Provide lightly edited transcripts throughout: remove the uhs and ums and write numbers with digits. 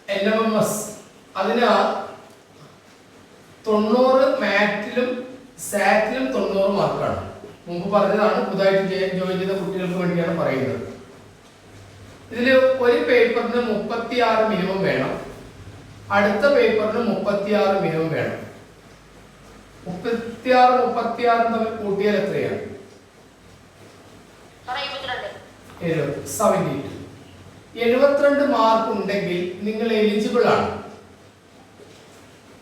LMS അതിന് 90 മാറ്റിലും സാറ്റിലും 90 മാർക്കാണ്. മുമ്പ് പറഞ്ഞതാണ്, പുതുതായിട്ട് ജോയിൻ ചെയ്ത കുട്ടികൾക്ക് വേണ്ടിയാണ് പറയുന്നത്. ഇതിൽ ഒരു പേപ്പറിന് 36 മിനിമം വേണം, അടുത്ത പേപ്പറിന് 36 മിനിമം വേണം. 36 തമ്മിൽ കൂട്ടിയാൽ എത്രയാണ്? 72 മാർക്ക് ഉണ്ടെങ്കിൽ നിങ്ങൾ എലിജിബിൾ ആണ്.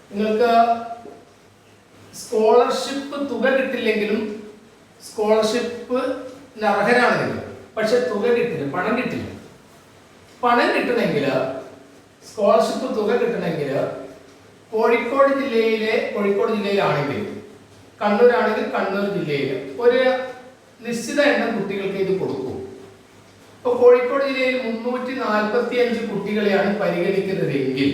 നിങ്ങൾക്ക് സ്കോളർഷിപ്പ് തുക കിട്ടില്ലെങ്കിലും സ്കോളർഷിപ്പ് അർഹരാണ് നിങ്ങൾ. പക്ഷെ തുക കിട്ടില്ല, പണം കിട്ടില്ല. പണം കിട്ടണമെങ്കിൽ, സ്കോളർഷിപ്പ് തുക കിട്ടണമെങ്കിൽ കോഴിക്കോട് ജില്ലയിലാണെങ്കിൽ, കണ്ണൂരാണെങ്കിൽ കണ്ണൂർ ജില്ലയിൽ ഒരു നിശ്ചിത എണ്ണം കുട്ടികൾക്ക് ഇത് കൊടുക്കും. ഇപ്പോൾ കോഴിക്കോട് ജില്ലയിൽ 345 കുട്ടികളെയാണ് പരിഗണിക്കുന്നതെങ്കിൽ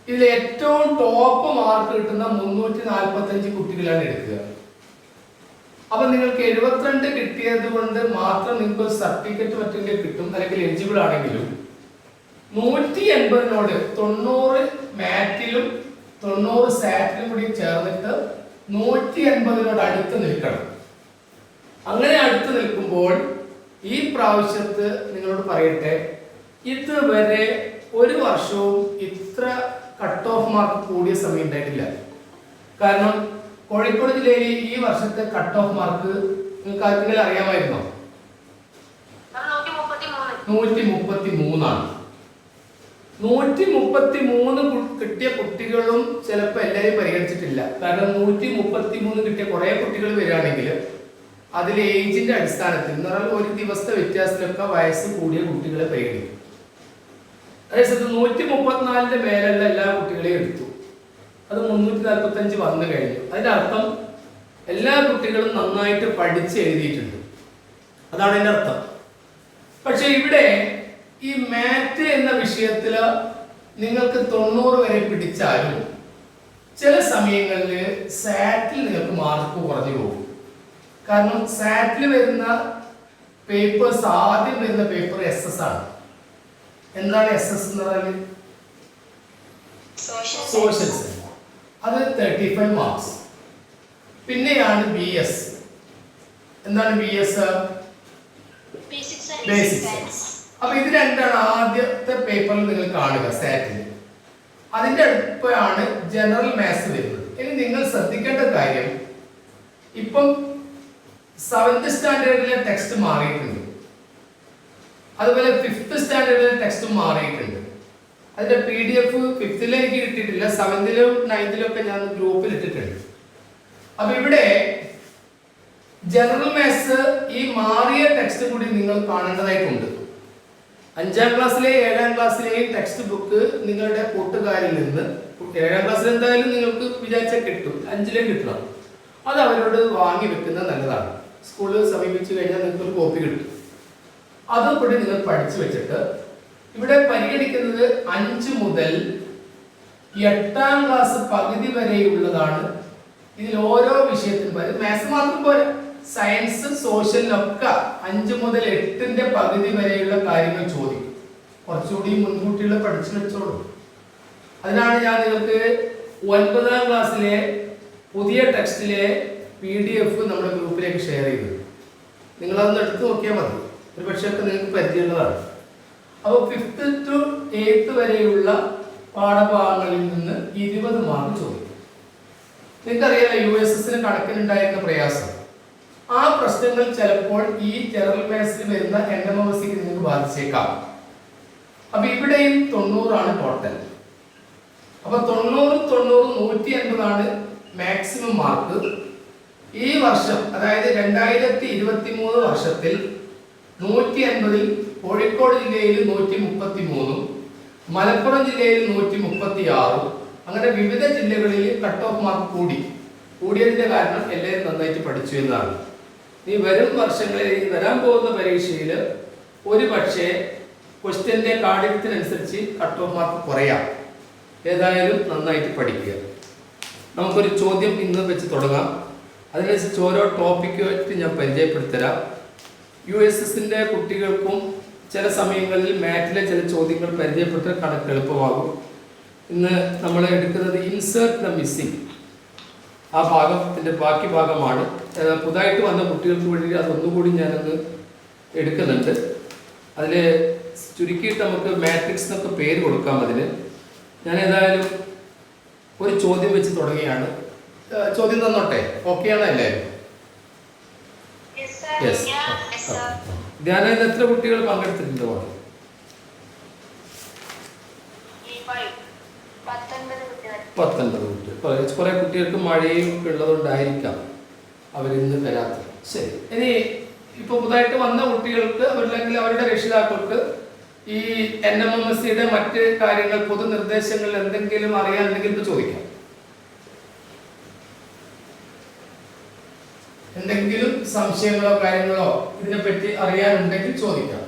ഇതിൽ ഏറ്റവും ടോപ്പ് മാർക്ക് കിട്ടുന്ന 345 കുട്ടികളാണ് എടുക്കുക. അപ്പൊ നിങ്ങൾക്ക് 72 കിട്ടിയത് കൊണ്ട് മാത്രം നിങ്ങൾക്ക് ഒരു സർട്ടിഫിക്കറ്റ് മറ്റെങ്കിലും കിട്ടും, അല്ലെങ്കിൽ എലിജിബിൾ ആണെങ്കിലും 180നോട് 90 മാറ്റിലും 90 സാറ്റിലും കൂടി ചേർന്നിട്ട് 180നോട് അടുത്ത് നിൽക്കണം. അങ്ങനെ അടുത്ത് നിൽക്കുമ്പോൾ ഈ പ്രാവശ്യത്ത് നിങ്ങളോട് പറയട്ടെ, ഇതുവരെ ഒരു വർഷവും ഇത്ര കട്ട് ഓഫ് മാർക്ക് കൂടിയ സമയം ഉണ്ടായിട്ടില്ല. കാരണം കോഴിക്കോട് ജില്ലയിൽ ഈ വർഷത്തെ കട്ട് ഓഫ് മാർക്ക് നിങ്ങൾക്ക് ആർക്കെങ്കിലും അറിയാമായിരുന്നോ? 133 133 കിട്ടിയ കുട്ടികളും ചിലപ്പോൾ എല്ലാവരും പരിഗണിച്ചിട്ടില്ല. കാരണം 133 കിട്ടിയ കുറെ കുട്ടികൾ വരികയാണെങ്കിൽ അതിൽ ഏജിന്റെ അടിസ്ഥാനത്തിൽ എന്ന് പറഞ്ഞാൽ ഒരു ദിവസത്തെ വ്യത്യാസത്തിലൊക്കെ വയസ്സ് കൂടിയ കുട്ടികളെ പരിഗണിക്കും. അതേസമയത്ത് 134ന്റെ മേലുള്ള എല്ലാ കുട്ടികളെയും എടുത്തു. അത് 345 വന്നു കഴിഞ്ഞു. അതിന്റെ അർത്ഥം എല്ലാ കുട്ടികളും നന്നായിട്ട് പഠിച്ച് എഴുതിയിട്ടുണ്ട്, അതാണ് അതിന്റെ അർത്ഥം. പക്ഷെ ഇവിടെ ഈ മാറ്റ് എന്ന വിഷയത്തില് നിങ്ങൾക്ക് 90 വരെ പിടിച്ചാലും ചില സമയങ്ങളിൽ സാറ്റിൽ നിങ്ങൾക്ക് മാർക്ക് കുറഞ്ഞു പോകും. കാരണം സാറ്റിൽ വരുന്ന പേപ്പേഴ്സ്, ആദ്യം വരുന്ന പേപ്പർ SS ആണ്. എന്താണ് SS എന്ന് പറഞ്ഞാൽ? സോഷ്യൽ. അത് 35 മാർക്സ്. പിന്നെയാണ് BS. എന്താണ് BS? ബേസിക്സ്. അപ്പൊ ഇത് രണ്ടാണ് ആദ്യത്തെ പേപ്പറിൽ നിങ്ങൾ കാണുക സാറ്റിൽ. അതിന്റെ അടുത്താണ് ജനറൽ മാത്സ് വരുന്നത്. ഇനി നിങ്ങൾ ശ്രദ്ധിക്കേണ്ട കാര്യം, ഇപ്പം 7th സ്റ്റാൻഡേർഡിലെ ടെക്സ്റ്റ് മാറിയിട്ടുണ്ട്, അതുപോലെ 5th സ്റ്റാൻഡേർഡിലെ ടെക്സ്റ്റ് മാറിയിട്ടുണ്ട്. അതിന്റെ PDF 5th എനിക്ക് കിട്ടിയിട്ടില്ല, 7th-ലും 9th-ലും ഒക്കെ ഞാൻ ഗ്രൂപ്പിൽ ഇട്ടിട്ടുണ്ട്. അപ്പൊ ഇവിടെ ജനറൽ മാത്സ് ഈ മാറിയ ടെക്സ്റ്റ് കൂടി നിങ്ങൾ കാണേണ്ടതായിട്ടുണ്ട്. 5ാം ക്ലാസ്സിലെ 7ാം ക്ലാസ്സിലെയും ടെക്സ്റ്റ് ബുക്ക് നിങ്ങളുടെ കൂട്ടുകാരിൽ നിന്ന്, 7ാം ക്ലാസ്സിൽ എന്തായാലും നിങ്ങൾക്ക് വിചാരിച്ചാൽ കിട്ടും, 5ലും കിട്ടണം. അത് അവരോട് വാങ്ങി വെക്കുന്നത് നല്ലതാണ്. സ്കൂളിൽ സമീപിച്ചു കഴിഞ്ഞാൽ നിങ്ങൾക്ക് ഒരു കോപ്പി കിട്ടും. അതുകൂടി നിങ്ങൾ പഠിച്ചു വെച്ചിട്ട് ഇവിടെ പരിഗണിക്കുന്നത് 5 മുതൽ 8ാം ക്ലാസ് പകുതി വരെയുള്ളതാണ്. ഇതിൽ ഓരോ വിഷയത്തിനും മാത്സ് മാത്രം പോരാ, സയൻസ് സോഷ്യലിനൊക്കെ 5 മുതൽ 8ന്റെ പകുതി വരെയുള്ള കാര്യങ്ങൾ ചോദിക്കും. കുറച്ചുകൂടി മുൻകൂട്ടിയുള്ള പഠിച്ചു വെച്ചോളൂ. അതിനാണ് ഞാൻ നിങ്ങൾക്ക് 9ാം ക്ലാസ്സിലെ പുതിയ ടെക്സ്റ്റിലെ PDF നമ്മുടെ ഗ്രൂപ്പിലേക്ക് ഷെയർ ചെയ്തത്. നിങ്ങളതൊന്ന് എടുത്തു നോക്കിയാൽ മതി, ഒരു പക്ഷേ ഒക്കെ നിങ്ങൾക്ക് പരിചയമുള്ളതാണ്. അപ്പോൾ 5th to 8th വരെയുള്ള പാഠഭാഗങ്ങളിൽ നിന്ന് 20 മാർക്ക് ചോദിക്കും. നിങ്ങൾക്കറിയാലോ USSന് കണക്കിനുണ്ടായിരുന്ന പ്രയാസം. ആ പ്രശ്നങ്ങൾ ചിലപ്പോൾ ഈ ജനറൽ മാത്സിൽ വരുന്ന NMMSക്ക് നിങ്ങൾക്ക് ബാധിച്ചേക്കാം. അപ്പൊ ഇവിടെയും 90 ആണ് ടോട്ടൽ. അപ്പൊ 90 180 മാക്സിമം മാർക്ക്. ഈ വർഷം, അതായത് 2023 വർഷത്തിൽ 180-ൽ കോഴിക്കോട് ജില്ലയിൽ 133, മലപ്പുറം ജില്ലയിൽ 136, അങ്ങനെ വിവിധ ജില്ലകളിൽ കട്ട് ഓഫ് മാർക്ക് കൂടിയതിന്റെ കാരണം എല്ലാവരും നന്നായിട്ട് പഠിച്ചു എന്നതാണ്. ഈ വരും വർഷങ്ങളിൽ വരാൻ പോകുന്ന പരീക്ഷയിൽ ഒരു പക്ഷേ ക്വസ്റ്റ്യന്റെ കാഠിന്യത്തിനനുസരിച്ച് കട്ട് ഓഫ് മാർക്ക് കുറയാം. ഏതായാലും നന്നായിട്ട് പഠിക്കുക. നമുക്കൊരു ചോദ്യം ഇന്ന് വെച്ച് തുടങ്ങാം. അതിനനുസരിച്ച് ഓരോ ടോപ്പിക്കുമായിട്ട് ഞാൻ പരിചയപ്പെടുത്തരാം. USSന്റെ കുട്ടികൾക്കും ചില സമയങ്ങളിൽ മാറ്റിലെ ചില ചോദ്യങ്ങൾ പരിചയപ്പെട്ട് കണക്ക് എളുപ്പമാകും. ഇന്ന് നമ്മൾ എടുക്കുന്നത് ഇൻസേർട്ട് ദ മിസ്സിംഗ് ആ ഭാഗത്തിൻ്റെ ബാക്കി ഭാഗമാണ്. പുതുതായിട്ട് വന്ന കുട്ടികൾക്ക് വേണ്ടി അതൊന്നുകൂടി ഞാനൊന്ന് എടുക്കുന്നുണ്ട്. അതിൽ ചുരുക്കിയിട്ട് നമുക്ക് മാട്രിക്സ് എന്നൊക്കെ പേര് കൊടുക്കാം. അതിന് ഞാൻ ഏതായാലും ഒരു ചോദ്യം വെച്ച് തുടങ്ങിയാണ്. ചോദ്യം തന്നോട്ടെ? ഓക്കെ ആണല്ലേ? യെസ്. ധ്യാനം എത്ര കുട്ടികൾ പങ്കെടുത്തിട്ടുണ്ട്? 19 കുട്ടികൾ. കുറെ കുട്ടികൾക്ക് മഴയും ഉള്ളതുകൊണ്ടായിരിക്കാം അവരിന്ന് വരാത്തത്. ശരി, ഇനി ഇപ്പൊ പുതുതായിട്ട് വന്ന കുട്ടികൾക്ക് അവരില്ലെങ്കിൽ അവരുടെ രക്ഷിതാക്കൾക്ക് ഈ NMMSയുടെ മറ്റ് കാര്യങ്ങൾ പൊതുനിർദ്ദേശങ്ങൾ എന്തെങ്കിലും അറിയാനുണ്ടെങ്കിൽ ഇപ്പൊ ചോദിക്കാം. എന്തെങ്കിലും സംശയങ്ങളോ കാര്യങ്ങളോ ഇതിനെപ്പറ്റി അറിയാനുണ്ടെങ്കിൽ ചോദിക്കാം.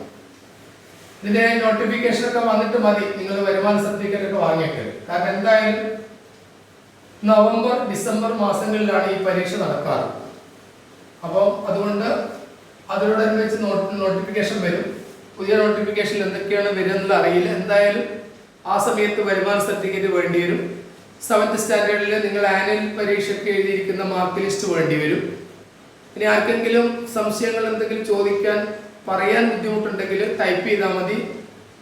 ഇതിന്റെ നോട്ടിഫിക്കേഷൻ ഒക്കെ വന്നിട്ട് മതി നിങ്ങൾ വരുമാന സർട്ടിഫിക്കറ്റ് ഒക്കെ വാങ്ങിയേക്കരുത്. കാരണം എന്തായാലും നവംബർ ഡിസംബർ മാസങ്ങളിലാണ് ഈ പരീക്ഷ നടക്കാറ്. അപ്പം അതുകൊണ്ട് അതിനോടനുബന്ധിച്ച് നോട്ടിഫിക്കേഷൻ വരും. പുതിയ നോട്ടിഫിക്കേഷനിൽ എന്തൊക്കെയാണ് വരുന്നത് അറിയില്ല. എന്തായാലും ആ സമയത്ത് വരുമാന സർട്ടിഫിക്കറ്റ് വേണ്ടി വരും. 7th സ്റ്റാൻഡേർഡിൽ നിങ്ങൾ ആനുവൽ പരീക്ഷയ്ക്ക് എഴുതിയിരിക്കുന്ന മാർക്ക് ലിസ്റ്റ് വേണ്ടി വരും. ഇനി ആർക്കെങ്കിലും സംശയങ്ങൾ എന്തെങ്കിലും ചോദിക്കാൻ പറയാൻ ബുദ്ധിമുട്ടുണ്ടെങ്കിൽ ടൈപ്പ് ചെയ്താൽ മതി.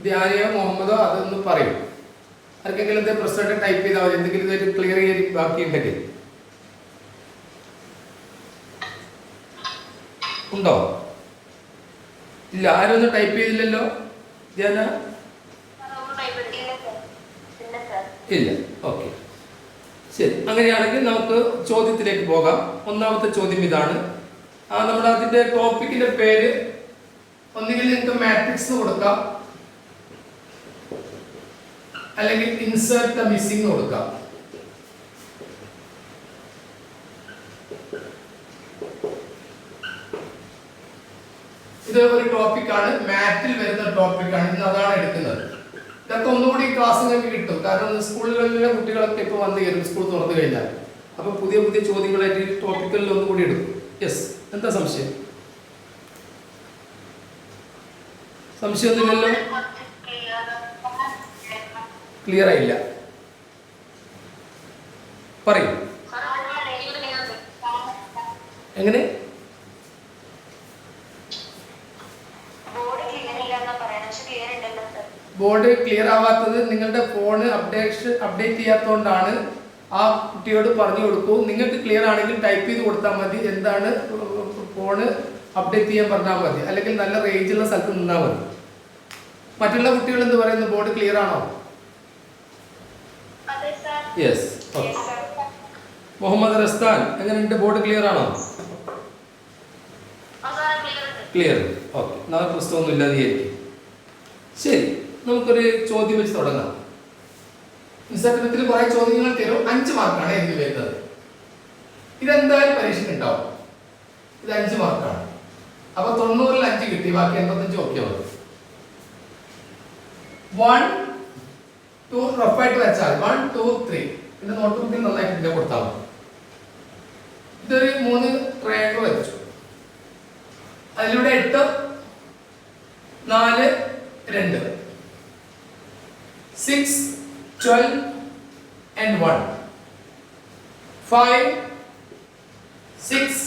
ധ്യാനയോ മുഹമ്മദോ അതൊന്ന് പറയും. ആർക്കെങ്കിലും എന്തെങ്കിലും പ്രശ്നമായിട്ട് ടൈപ്പ് ചെയ്താൽ മതി. എന്തെങ്കിലും ഇതൊരു ക്ലിയർ ചെയ്ത് ബാക്കിയുണ്ടെങ്കിൽ. ഉണ്ടോ? ഇല്ല, ആരും ഒന്നും ടൈപ്പ് ചെയ്തില്ലല്ലോ. ധ്യാന ഇല്ല. ഓക്കെ, ശരി. അങ്ങനെയാണെങ്കിൽ നമുക്ക് ചോദ്യത്തിലേക്ക് പോകാം. ഒന്നാമത്തെ ചോദ്യം ഇതാണ്. നമ്മൾ അതിന്റെ ടോപ്പിക്കിന്റെ പേര് ഒന്നുകിൽ നിങ്ങൾക്ക് മാട്രിക്സ് കൊടുക്കാം, അല്ലെങ്കിൽ ഇൻസേർട്ട് ദ മിസ്സിംഗ് കൊടുക്കാം. ഇത് ഒരു ടോപ്പിക്കാണ്, മാറ്റിൽ വരുന്ന ടോപ്പിക്കാണ്. ഇന്ന് അതാണ് എടുക്കുന്നത്. ഇതൊക്കെ ഒന്നുകൂടി ക്ലാസ് നിങ്ങൾക്ക് കിട്ടും. കാരണം സ്കൂളുകളിലെ കുട്ടികളൊക്കെ ഇപ്പോൾ വന്നു കയറും സ്കൂൾ തുറന്നു കഴിഞ്ഞാൽ. അപ്പൊ പുതിയ പുതിയ ചോദ്യങ്ങളായിട്ട് ടോപ്പിക്കുകളിൽ ഒന്നുകൂടി എടുക്കും. യെസ്, എന്താ സംശയം? സംശയമൊന്നുമില്ലല്ലോ? ക്ലിയർ ആയില്ല, പറയൂ. എങ്ങനെ? ബോർഡ് ക്ലിയർ ആവാത്തത് നിങ്ങളുടെ ഫോണ് അപ്ഡേറ്റ് ചെയ്യാത്തതുകൊണ്ടാണ്. ആ കുട്ടിയോട് പറഞ്ഞു കൊടുക്കൂ. നിങ്ങൾക്ക് ക്ലിയർ ആണെങ്കിൽ ടൈപ്പ് ചെയ്ത് കൊടുത്താൽ മതി. എന്താണ് ഫോണ് അപ്ഡേറ്റ് ചെയ്യാൻ പറഞ്ഞാൽ മതി. അല്ലെങ്കിൽ നല്ല റേഞ്ചുള്ള സ്ഥലത്ത് നിന്നാൽ മതി. മറ്റുള്ള കുട്ടികൾ എന്ത് പറയുന്നു? ബോർഡ് ക്ലിയർ ആണോ? യെസ്. മുഹമ്മദ് റസ്താൻ, എങ്ങനെയുണ്ട്? ബോർഡ് ക്ലിയർ ആണോ? ക്ലിയർ. ഓക്കെ, നാളെ പുസ്തകമൊന്നും ഇല്ലാതെയായിരിക്കും. ശരി, നമുക്കൊരു ചോദ്യം വെച്ച് തുടങ്ങാം. നിസ്സരണത്തിൽ കുറെ ചോദ്യങ്ങൾ തരും. 5 മാർക്കാണ് എനിക്ക് വരുന്നത്. ഇതെന്തായാലും പരീക്ഷയ്ക്ക് ഉണ്ടാവും. ഇത് 5 മാർക്കാണ്. അപ്പൊ 90-ൽ 5 കിട്ടി, ബാക്കി 85 ഓക്കെ മതി. 1 2 റഫായിട്ട് വെച്ചാൽ 1 2 3 പിന്നെ നോട്ട് ബുക്കിൽ നന്നായിട്ട് ഇതിന്റെ കൊടുത്താൽ മതി. ഇതൊരു 3 ട്രയാങ്കിൾ വെച്ചു. അതിലൂടെ 8 4 2 6 12 and 1 5 6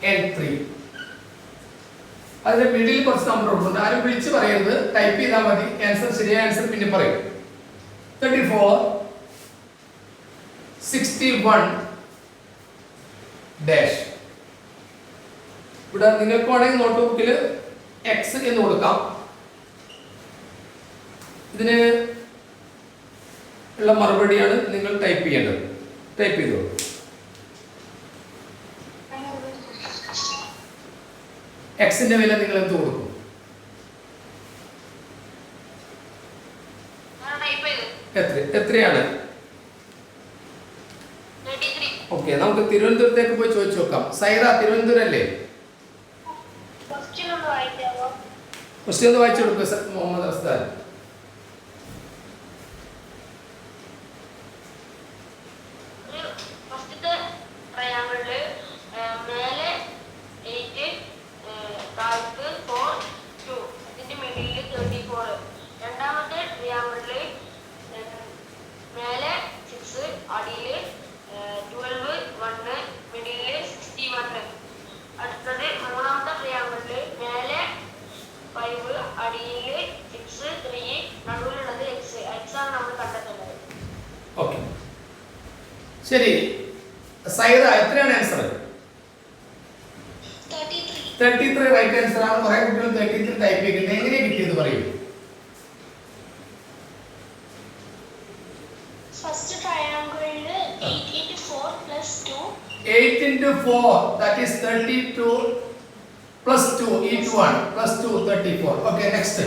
and 3. അതിന്റെ മിഡിൽ കുറച്ച് നമ്പർ ഉണ്ട്. ആരും വിളിച്ച് പറയരുത്, ടൈപ്പ് ചെയ്താൽ മതി. ആൻസർ ശരിയായ ആൻസർ പിന്നെ പറയും. 34 61 ഡാഷ്. ഇവിടെ നിങ്ങൾക്ക് വേണമെങ്കിൽ നോട്ട് ബുക്കിൽ X എന്ന് കൊടുക്കാം. ഇതിന് ഉള്ള മറുപടിയാണ് നിങ്ങൾ ടൈപ്പ് ചെയ്യേണ്ടത്. ടൈപ്പ് ചെയ്തോളൂ. എക്സിന്റെ വില നിങ്ങൾ എന്ത് കൊടുക്കും? എത്രയാണ്? ഓക്കെ, നമുക്ക് തിരുവനന്തപുരത്തേക്ക് പോയി ചോദിച്ചു നോക്കാം. സൈറ, തിരുവനന്തപുരം അല്ലേ? ക്വസ്റ്റ്യൻ ഒന്ന് വായിച്ചു കൊടുക്കുക മുഹമ്മദ് അസ്താൻ. ശരി, സൈറ എത്രയാണ് ആൻസർ? 33 റൈറ്റ് ആൻസർ ആണ്. കുറെ കുട്ടികൾ 33 ടൈപ്പ് ചെയ്യുന്നുണ്ട്. എങ്ങനെ കിട്ടിയത് പറയൂ? ഫസ്റ്റ് ട്രയാംഗിളിൽ 8 into 4 plus 2. 8 into 4 that is 32 plus 2 each one plus 2 34. Okay, next.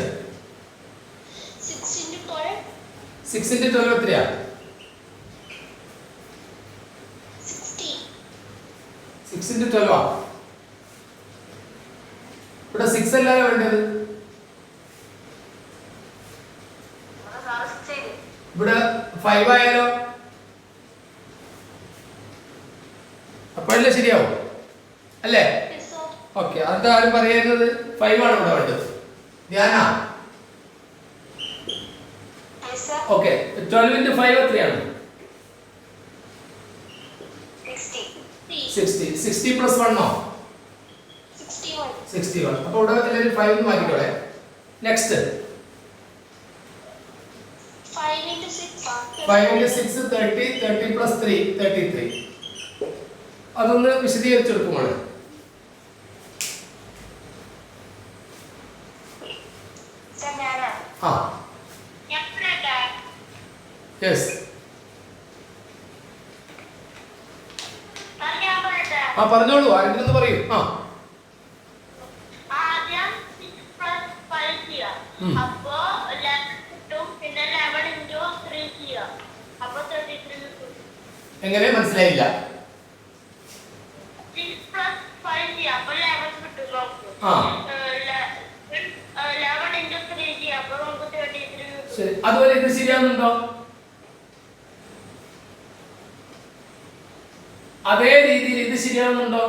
6 into 12. 6 into 12 എത്രയാ? 60. 6 into 12 ആ. ഇവിടെ 6 അല്ലല്ലോ വേണ്ടത്. ഇവിടെ 5 ആയാലോ? അപ്പോഴല്ലേ ശരിയാവും അല്ലേ? ഓക്കെ, അത് ആരും പറയുന്നത് 5 ആണ് ഇവിടെ വേണ്ടത്. ധ്യാന ഓക്കെ, 12 into 5 എത്രയാണ്? 60. 60 plus 1 നോ? 61. അപ്പോൾ ഇവിടെ എല്ലാവരും 5 എന്ന് മാറ്റിക്കോളെ. Next 5 into 6. 5 into 6 30. 30 plus 3 33. അതൊന്ന് വിശദീകരിച്ചെടുക്കുമാണ്. ആ യെസ്, ആ പറഞ്ഞോളൂ, ആരെങ്കിലും ഒന്ന് പറയൂ. ആ ആദ്യം 6 plus 5 ചെയ്യാം. അപ്പോ 11 കിട്ടും. പിന്നെ 11 into 3 ചെയ്യാം. അപ്പോ 33 കിട്ടും. എങ്ങനെ മനസ്സിലായില്ല? 6 plus 5 ചെയ്യാം. അപ്പോ 11 കിട്ടും നമുക്ക്. ആ 11 into 3 ചെയ്യാം. അപ്പോ നമുക്ക് 33 കിട്ടും. ശരി, അതുപോലെ ഇത് ശരിയാവുന്നുണ്ടോ? അതേ രീതിയിൽ ഇത് ശരിയാവുന്നുണ്ടോ?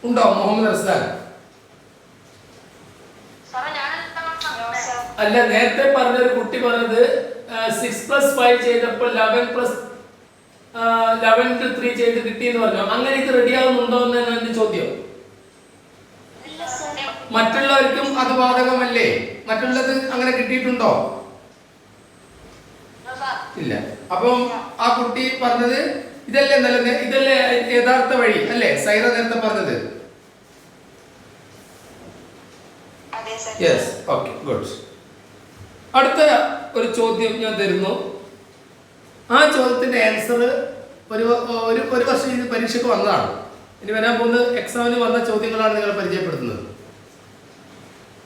ഉണ്ടോ മുഹമ്മദ് അർസ്ലാൻ? അല്ല, നേരത്തെ പറഞ്ഞൊരു കുട്ടി പറഞ്ഞത് 6 plus 5 ചെയ്തപ്പോൾ 11 plus 11 into 3 ചെയ്ത് കിട്ടിയെന്ന് പറഞ്ഞു. അങ്ങനെ ഇത് റെഡി ആവുന്നുണ്ടോ എന്നാണ് എന്റെ ചോദ്യം. മറ്റുള്ളവർക്കും അത് ബാധകമല്ലേ? മറ്റുള്ളത് അങ്ങനെ കിട്ടിയിട്ടുണ്ടോ? ഇല്ല. അപ്പം ആ കുട്ടി പറഞ്ഞത് ഇതല്ലേ നല്ലത്, ഇതല്ലേ യഥാർത്ഥ വഴി അല്ലേ? സൈറ നേരത്തെ പറഞ്ഞത്. Yes, okay, good. അടുത്ത ഒരു ചോദ്യം ഞാൻ തരുന്നു. ആ ചോദ്യത്തിന്റെ ആൻസർ ഒരു വർഷം ഇത് പരീക്ഷയ്ക്ക് വന്നതാണ്. ഇനി വരാൻ പോകുന്ന എക്സാമിന് വന്ന ചോദ്യങ്ങളാണ് നിങ്ങൾ പരിചയപ്പെടുത്തുന്നത്.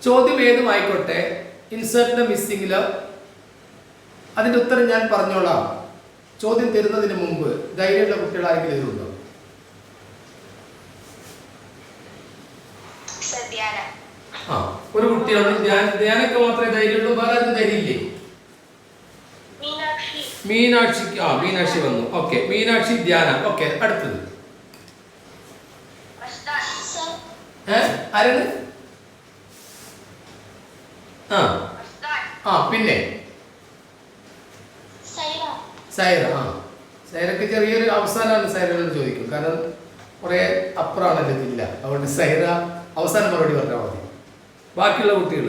ചോദ്യം ഏതും ആയിക്കോട്ടെ, ഇൻസേർട്ടിന്റെ മിസ്സിംഗിലോ അതിന്റെ ഉത്തരം ഞാൻ പറഞ്ഞോളാം. ചോദ്യം തരുന്നതിന് മുമ്പ് ധൈര്യമുള്ള കുട്ടികൾ ആരെങ്കിലും ഇതിലുണ്ടോ? ആ, ഒരു കുട്ടിയാണ്. ധ്യാനക്ക് മാത്രമേ ധൈര്യമുള്ളൂ, വേറെ ആർക്കും ധൈര്യമില്ലേ? മീനാക്ഷി. ആ, മീനാക്ഷി വന്നു. ഓക്കെ, മീനാക്ഷി, ധ്യാന. ഓക്കെ, അടുത്തത് ആരാണ്? ആ പിന്നെ സൈറ. ആ, സൈറക്ക് ചെറിയൊരു അവസാനമാണ് സൈറയോട് ചോദിക്കും, കാരണം കുറെ അപ്പുറമാണല്ലോ ജില്ല. അതുകൊണ്ട് സൈറ അവസാനം മറുപടി പറഞ്ഞാൽ മതി. ബാക്കിയുള്ള കുട്ടികൾ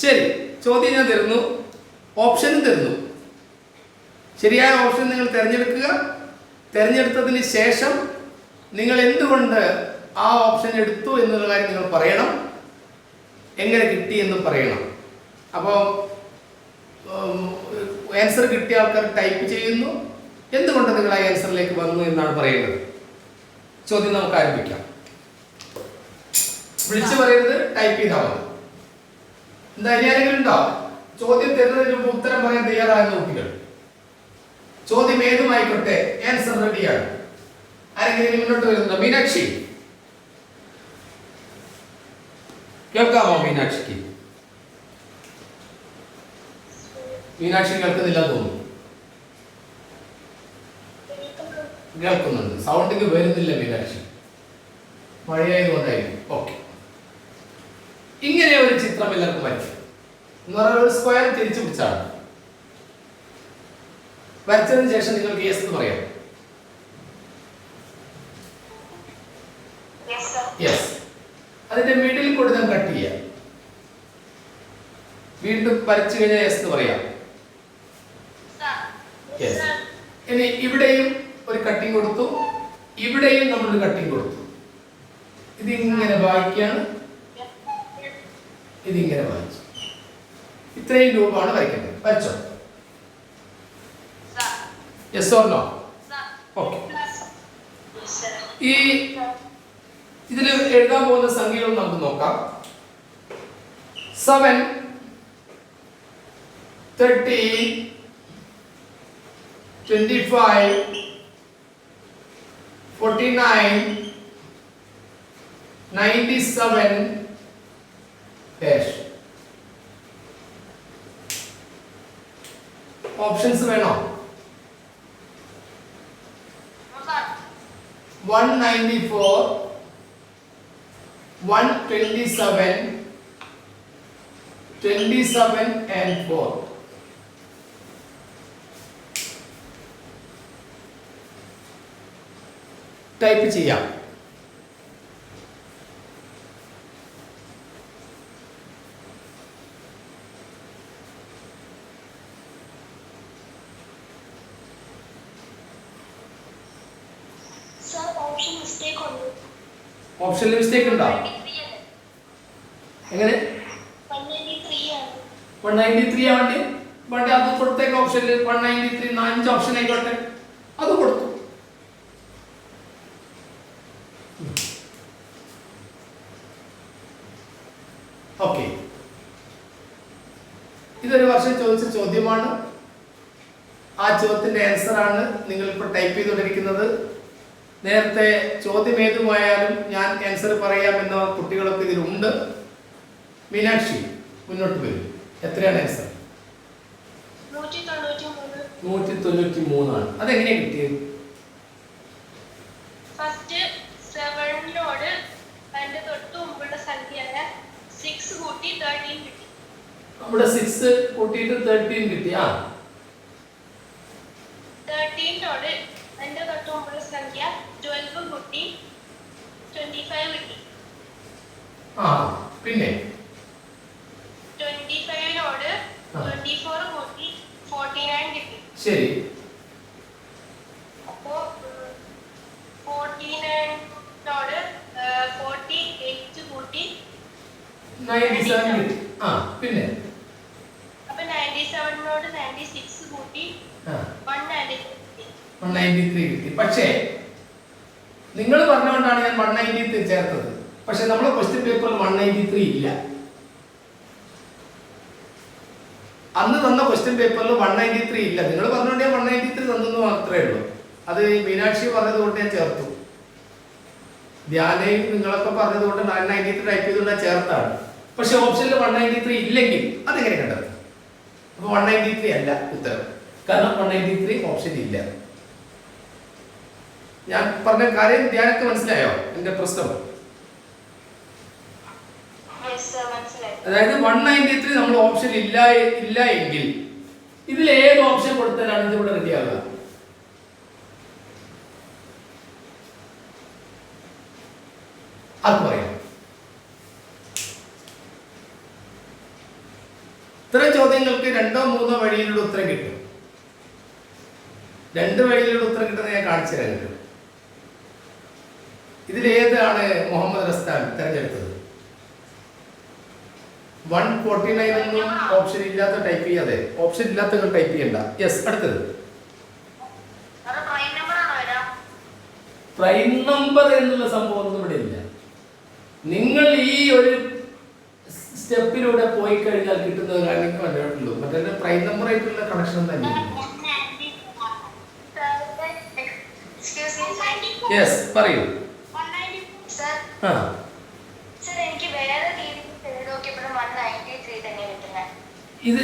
ശരി. ചോദ്യം ഞാൻ തരുന്നു, ഓപ്ഷനും തരുന്നു. ശരിയായ ഓപ്ഷൻ നിങ്ങൾ തിരഞ്ഞെടുക്കുക. തിരഞ്ഞെടുത്തതിന് ശേഷം നിങ്ങൾ എന്തുകൊണ്ട് ആ ഓപ്ഷൻ എടുത്തു എന്നുള്ള കാര്യം നിങ്ങൾ പറയണം. എങ്ങനെ കിട്ടി എന്ന് പറയണം. അപ്പോൾ ആൻസർ കിട്ടിയ ആൾക്കാർ ടൈപ്പ് ചെയ്യുന്നു. എന്തുകൊണ്ട് നിങ്ങൾ ആ ആൻസറിലേക്ക് വന്നു എന്നാണ് പറയുന്നത്. ചോദ്യം നമുക്ക് ആരംഭിക്കാം. വിളിച്ചു പറയരുത്, ടൈപ്പ് ചെയ്താൽ മതി. എന്താ, ഇനി ആരെങ്കിലും ഉണ്ടോ ചോദ്യം തരുന്നതിന് മുമ്പ് ഉത്തരം പറയാൻ തയ്യാറായ കുട്ടികൾ? ചോദ്യം ഏതുമായിക്കോട്ടെ, ആൻസർ റെഡിയാണ്. ആരെങ്കിലും മുന്നോട്ട് വരുന്നുണ്ടോ? മീനാക്ഷി കേൾക്കാമോ? മീനാക്ഷിക്ക് മീനാക്ഷി കേൾക്കുന്നില്ല തോന്നുന്നു. കേൾക്കുന്നുണ്ട്, സൗണ്ടിങ് വരുന്നില്ല മീനാക്ഷി. മഴയായതുകൊണ്ടായിരിക്കും. ഓക്കെ, ഇങ്ങനെ ഒരു ചിത്രം എല്ലാവർക്കും വരയ്ക്കും എന്ന് പറഞ്ഞാൽ ഒരു സ്ക്വയർ തിരിച്ചു പിടിച്ചാണ്. വരച്ചതിന് ശേഷം നിങ്ങൾക്ക് യെസ് എന്ന് പറയാം. യെസ്, അതിന്റെ മിഡിൽ കൂടി ഞാൻ കട്ട് ചെയ്യാം. വീണ്ടും വരച്ചു കഴിഞ്ഞാൽ യെസ് എന്ന് പറയാം. യെസ്. ഇനി ഇവിടെയും ഒരു കട്ടിങ് കൊടുത്തു, ഇവിടെയും നമ്മളൊരു കട്ടിങ് കൊടുത്തു. ഇതിങ്ങനെ വായിക്കാണ്, ഇതിങ്ങനെ വായിച്ചു. ഇത്രയും രൂപമാണ് വരയ്ക്കേണ്ടത്. വരച്ചോ? Yes or no? ഓക്കെ. ഈ ഇതിൽ എഴുതാൻ പോകുന്ന സംഖ്യകൾ നമുക്ക് നോക്കാം. 7, 13, 25, 49, 97 dash. ഓപ്ഷൻസ് വേണോ? 194, 127, 27 and 4. ടൈപ്പ് ചെയ്യാം. ഓപ്ഷനിൽ മിസ്റ്റേക്ക് ഉണ്ടോ? എങ്ങനെ? 193 ആവണ്ടേ? വേണ്ടേ? അത് കൊടുത്തേക്ക്. ഓപ്ഷനിൽ 193 5 ഓപ്ഷൻ ആയിക്കോട്ടെ, അത് കൊടുത്തു. ഓക്കെ. ഇതൊരു വർഷം ചോദിച്ച ചോദ്യമാണ്. ആ ചോദ്യത്തിന്റെ ആൻസർ ആണ് നിങ്ങൾ ഇപ്പോൾ ടൈപ്പ് ചെയ്തുകൊണ്ടിരിക്കുന്നത്. നേരത്തെ ചോദ്യം ഏതുമായാലും ഞാൻ ആൻസർ പറയാമെന്ന കുട്ടികളൊക്കെ ഇതിലുണ്ട്. മീനാക്ഷി മുന്നോട്ട് വരും. എത്രയാണ് ആൻസർ? 193 ആണ്. അതെങ്ങനെയാ കിട്ടിയത്? ഫസ്റ്റ് 7നോട് അതിന്റെ തൊട്ട് മുമ്പുള്ള സംഖ്യയായ 6 കൂട്ടി 13 കിട്ടി. നമ്മുടെ 6 കൂട്ടിയിട്ട് 13 കിട്ടി. ആ 13നോട് അതിന്റെ തൊട്ട് മുമ്പുള്ള സംഖ്യ 12 കൂട്ടി 25 കിട്ടി. ആ പിന്നെ 25നോട് 24 കൂട്ടി 49 കിട്ടി. ശരി. അപ്പോ 49നോട് 48 കൂട്ടി 97 കിട്ടി. ആ പിന്നെ അപ്പൊ 97നോട് 96 കൂട്ടി 193 കിട്ടി. 193 കിട്ടി. പക്ഷേ നിങ്ങൾ പറഞ്ഞുകൊണ്ടാണ് ഞാൻ 193 ചേർത്തത്. പക്ഷെ നമ്മുടെ ക്വസ്റ്റ്യൻ പേപ്പറിൽ 193 ഇല്ല. അന്ന് തന്ന ക്വസ്റ്റ്യൻ പേപ്പറിൽ 193 ഇല്ല. നിങ്ങൾ പറഞ്ഞുകൊണ്ട് ഞാൻ 193 തന്നെന്ന് മാത്രമേ ഉള്ളൂ. അത് മീനാക്ഷി പറഞ്ഞത് കൊണ്ട് ഞാൻ ചേർത്തു. ധ്യാനയും നിങ്ങളൊക്കെ പറഞ്ഞത് കൊണ്ട് 193 ടൈപ്പ് ചെയ്തുകൊണ്ട് ഞാൻ ചേർത്താണ്. പക്ഷെ ഓപ്ഷനിൽ 193 ഇല്ലെങ്കിൽ അതെങ്ങനെ കണ്ടത്? അപ്പൊ 193 അല്ല ഉത്തരം. കാരണം 193 ഓപ്ഷൻ ഇല്ല. ഞാൻ പറഞ്ഞ കാര്യം ധ്യാനക്ക് മനസ്സിലായോ? എന്റെ പ്രശ്നം അതായത് 193 നമ്മൾ ഓപ്ഷൻ ഇല്ല എങ്കിൽ ഇതിൽ ഏത് ഓപ്ഷൻ കൊടുത്താലാണ് ഇത് ഇവിടെ റെഡിയാവുക? അത് പറയാം. ഇത്തരം ചോദ്യങ്ങൾക്ക് 2 or 3 വഴിയിലുള്ള ഉത്തരം കിട്ടും. 2 വഴിയിലുള്ള ഉത്തരം കിട്ടുന്നത് ഞാൻ കാണിച്ചു തരാം. ഇതിലേതാണ് മുഹമ്മദ് റസ്താൻ തിരഞ്ഞെടുത്തത്? 149 ഒന്നും ഓപ്ഷൻ ഇല്ലാത്ത ടൈപ്പ് ചെയ്യാതെ. ഓപ്ഷൻ ഇല്ലാത്ത ടൈപ്പ് ചെയ്യണ്ട. യെസ്. അടുത്തത് പ്രൈം നമ്പർ എന്നുള്ള സംഭവം ഒന്നും ഇവിടെ ഇല്ല. നിങ്ങൾ ഈ ഒരു സ്റ്റെപ്പിലൂടെ പോയി കഴിഞ്ഞാൽ കിട്ടുന്നത് കാര്യങ്ങൾ കണ്ടിട്ടുള്ളൂ. മറ്റേ പ്രൈം നമ്പർ ആയിട്ടുള്ള കണക്ഷൻ തന്നെ. യെസ് പറയൂ. ആ ഇത്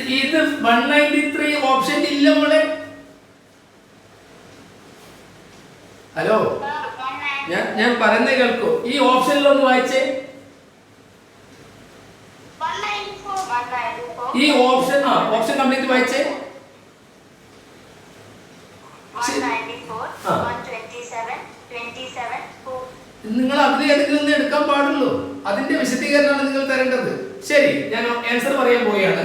193 ഓപ്ഷൻ ഇല്ല മോളെ. ഹലോ, ഞാൻ പറയുന്നത് കേൾക്കൂ. ഈ ഓപ്ഷനിലൊന്ന് വായിച്ചേ. ഈ ഓപ്ഷൻ ഓപ്ഷൻ കംപ്ലീറ്റ് വായിച്ചേ. നിങ്ങൾ അതിൽ ഏതെങ്കിലും ഒന്ന് എടുക്കാൻ പാടുള്ളൂ. അതിന്റെ വിശദീകരണമാണ് നിങ്ങൾ തരേണ്ടത്. ശരി, ഞാൻ ആൻസർ പറയാൻ പോവുകയാണ്.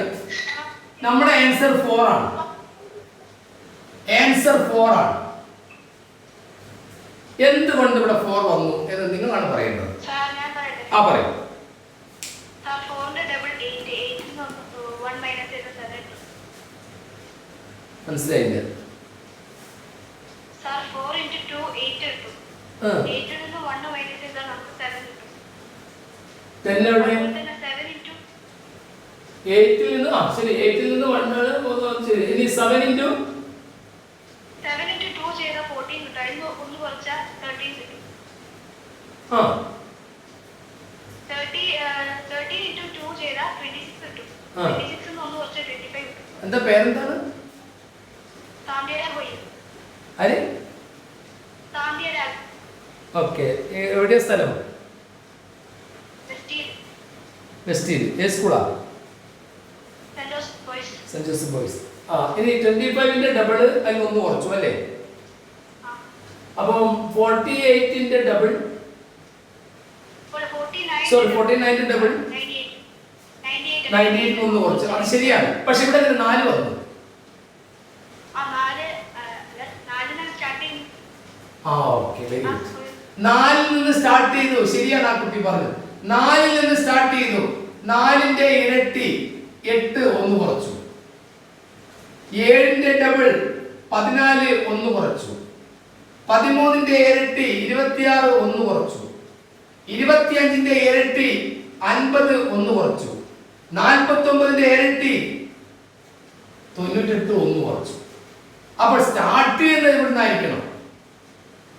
നമ്മുടെ ആൻസർ 4 ആണ്. ആൻസർ 4 ആണ്. എന്തുകൊണ്ട് ഇവിടെ 4 വന്നു എന്ന് നിങ്ങളാണ് പറയുന്നത്. സാർ ഞാൻ പറയട്ടെ. ആ പറയൂ. സാർ 4 ന്റെ ഡബിൾ 8 8 ന്ന് 1 മൈനസ് ചെയ്ത 7. മനസ്സിലായില്ല. സാർ 4 into 2 8 കിട്ടും. 8 ൽ നിന്ന് 1 മൈനസ് ചെയ്താൽ നമുക്ക് 7 കിട്ടും. 10 എവിടെ? 7 into 8 ൽ നിന്ന് ശരി 8 ൽ നിന്ന് 1 ആണ് ശരി. ഇനി 7 into 2 ചെയ്താൽ 14 കിട്ടും. അതിന് ഒന്ന് കുറച്ചാൽ 13 കിട്ടും. ആ 13 into 2 ചെയ്താൽ 26 കിട്ടും. 26 ന്ന് ഒന്ന് കുറച്ചാൽ 25 കിട്ടും. എന്താ പേരെന്താണ്? സാന്ധ്യയുടെ പോയി. ആര്? സാന്ധ്യയുടെ ഓക്കെ. എവിടെയാ സ്ഥലം? വെസ്റ്റീൽ. വെസ്റ്റീൽ. ഏത് സ്കൂളാ? Saint Joseph boys. Saint Joseph boys. ഇനി 25ന്റെ ഡബിൾ അതിൽ ഒന്ന് കുറച്ചു അല്ലേ? അപ്പം 48ന്റെ ഡബിൾ 49ന്റെ ഡബിൾ 98 ഒന്ന് കുറച്ചു. അത് ശരിയാണ്. പക്ഷെ ഇവിടെ 4 വന്നു. Okay very good. 4ൽ നിന്ന് സ്റ്റാർട്ട് ചെയ്തു. ശരിയാണ് ആ കുട്ടി പറഞ്ഞത്. 4ൽ നിന്ന് സ്റ്റാർട്ട് ചെയ്തു. 4ന്റെ ഇരട്ടി 8 ഒന്ന് കുറച്ചു. 7ന്റെ ഡബിൾ 14 ഒന്ന് കുറച്ചു. 13ന്റെ ഇരട്ടി 26 ഒന്ന് കുറച്ചു. 25ന്റെ ഇരട്ടി 50 ഒന്ന് കുറച്ചു. 49ന്റെ ഇരട്ടി 98 ഒന്ന് കുറച്ചു. അപ്പോൾ സ്റ്റാർട്ട് ചെയ്യുന്നത് ഇവിടുന്ന് ആയിരിക്കണം.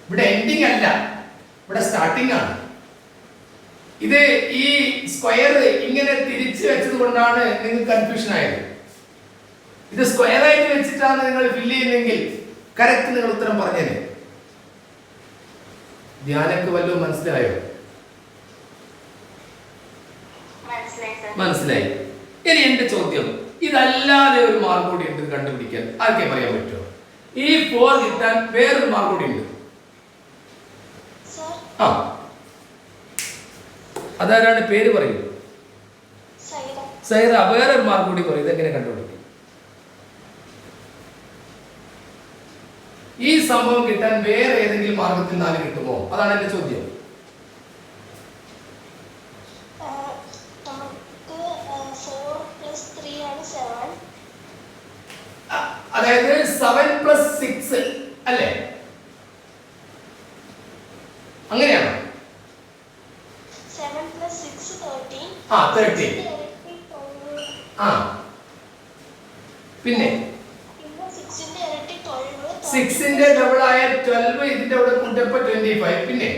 ഇവിടെ എൻഡിങ് അല്ല, ഇവിടെ സ്റ്റാർട്ടിംഗ് ആണ്. ഇത് ഈ സ്ക്വയർ ഇങ്ങനെ തിരിച്ചു വെച്ചത് കൊണ്ടാണ് നിങ്ങൾക്ക് കൺഫ്യൂഷൻ ആയത്. ഇത് സ്ക്വയർ ആയിട്ട് വെച്ചിട്ടാണ് നിങ്ങൾ ഫില്ല് ചെയ്യുന്നതെങ്കിൽ കറക്റ്റ് നിങ്ങൾ ഉത്തരം പറഞ്ഞേനെ. ധ്യാനക്ക് വല്ലതും മനസ്സിലായോ? മനസ്സിലായി. ഇനി എന്റെ ചോദ്യം, ഇതല്ലാതെ ഒരു മാർക്ക് കൂടി ഉണ്ട് കണ്ടുപിടിക്കാൻ. ആർക്കെ പറയാൻ പറ്റുമോ? ഈ 4 കിട്ടാൻ വേറൊരു മാർക്ക് കൂടി ഉണ്ട്. ആ അതാരാണ്? പേര് പറയൂ. സൈറ. വേറൊരു മാർക്ക് കൂടി പറയും. ഇതെങ്ങനെ കണ്ടുപിടിക്കും? ഈ സംഭവം കിട്ടാൻ വേറെ ഏതെങ്കിലും മാർഗത്തിൽ 4 കിട്ടുമോ? അതാണ് എന്റെ ചോദ്യം. അതായത് 7 + 6 അല്ലേ? അങ്ങനെയാണോ? 7 + 6 13. 13. പിന്നെ 6ന്റെ ഡബിൾ ആയ 12 ഇതിന്റെ കൂടെ കൂട്ടിയപ്പോൾ 25. പിന്നെ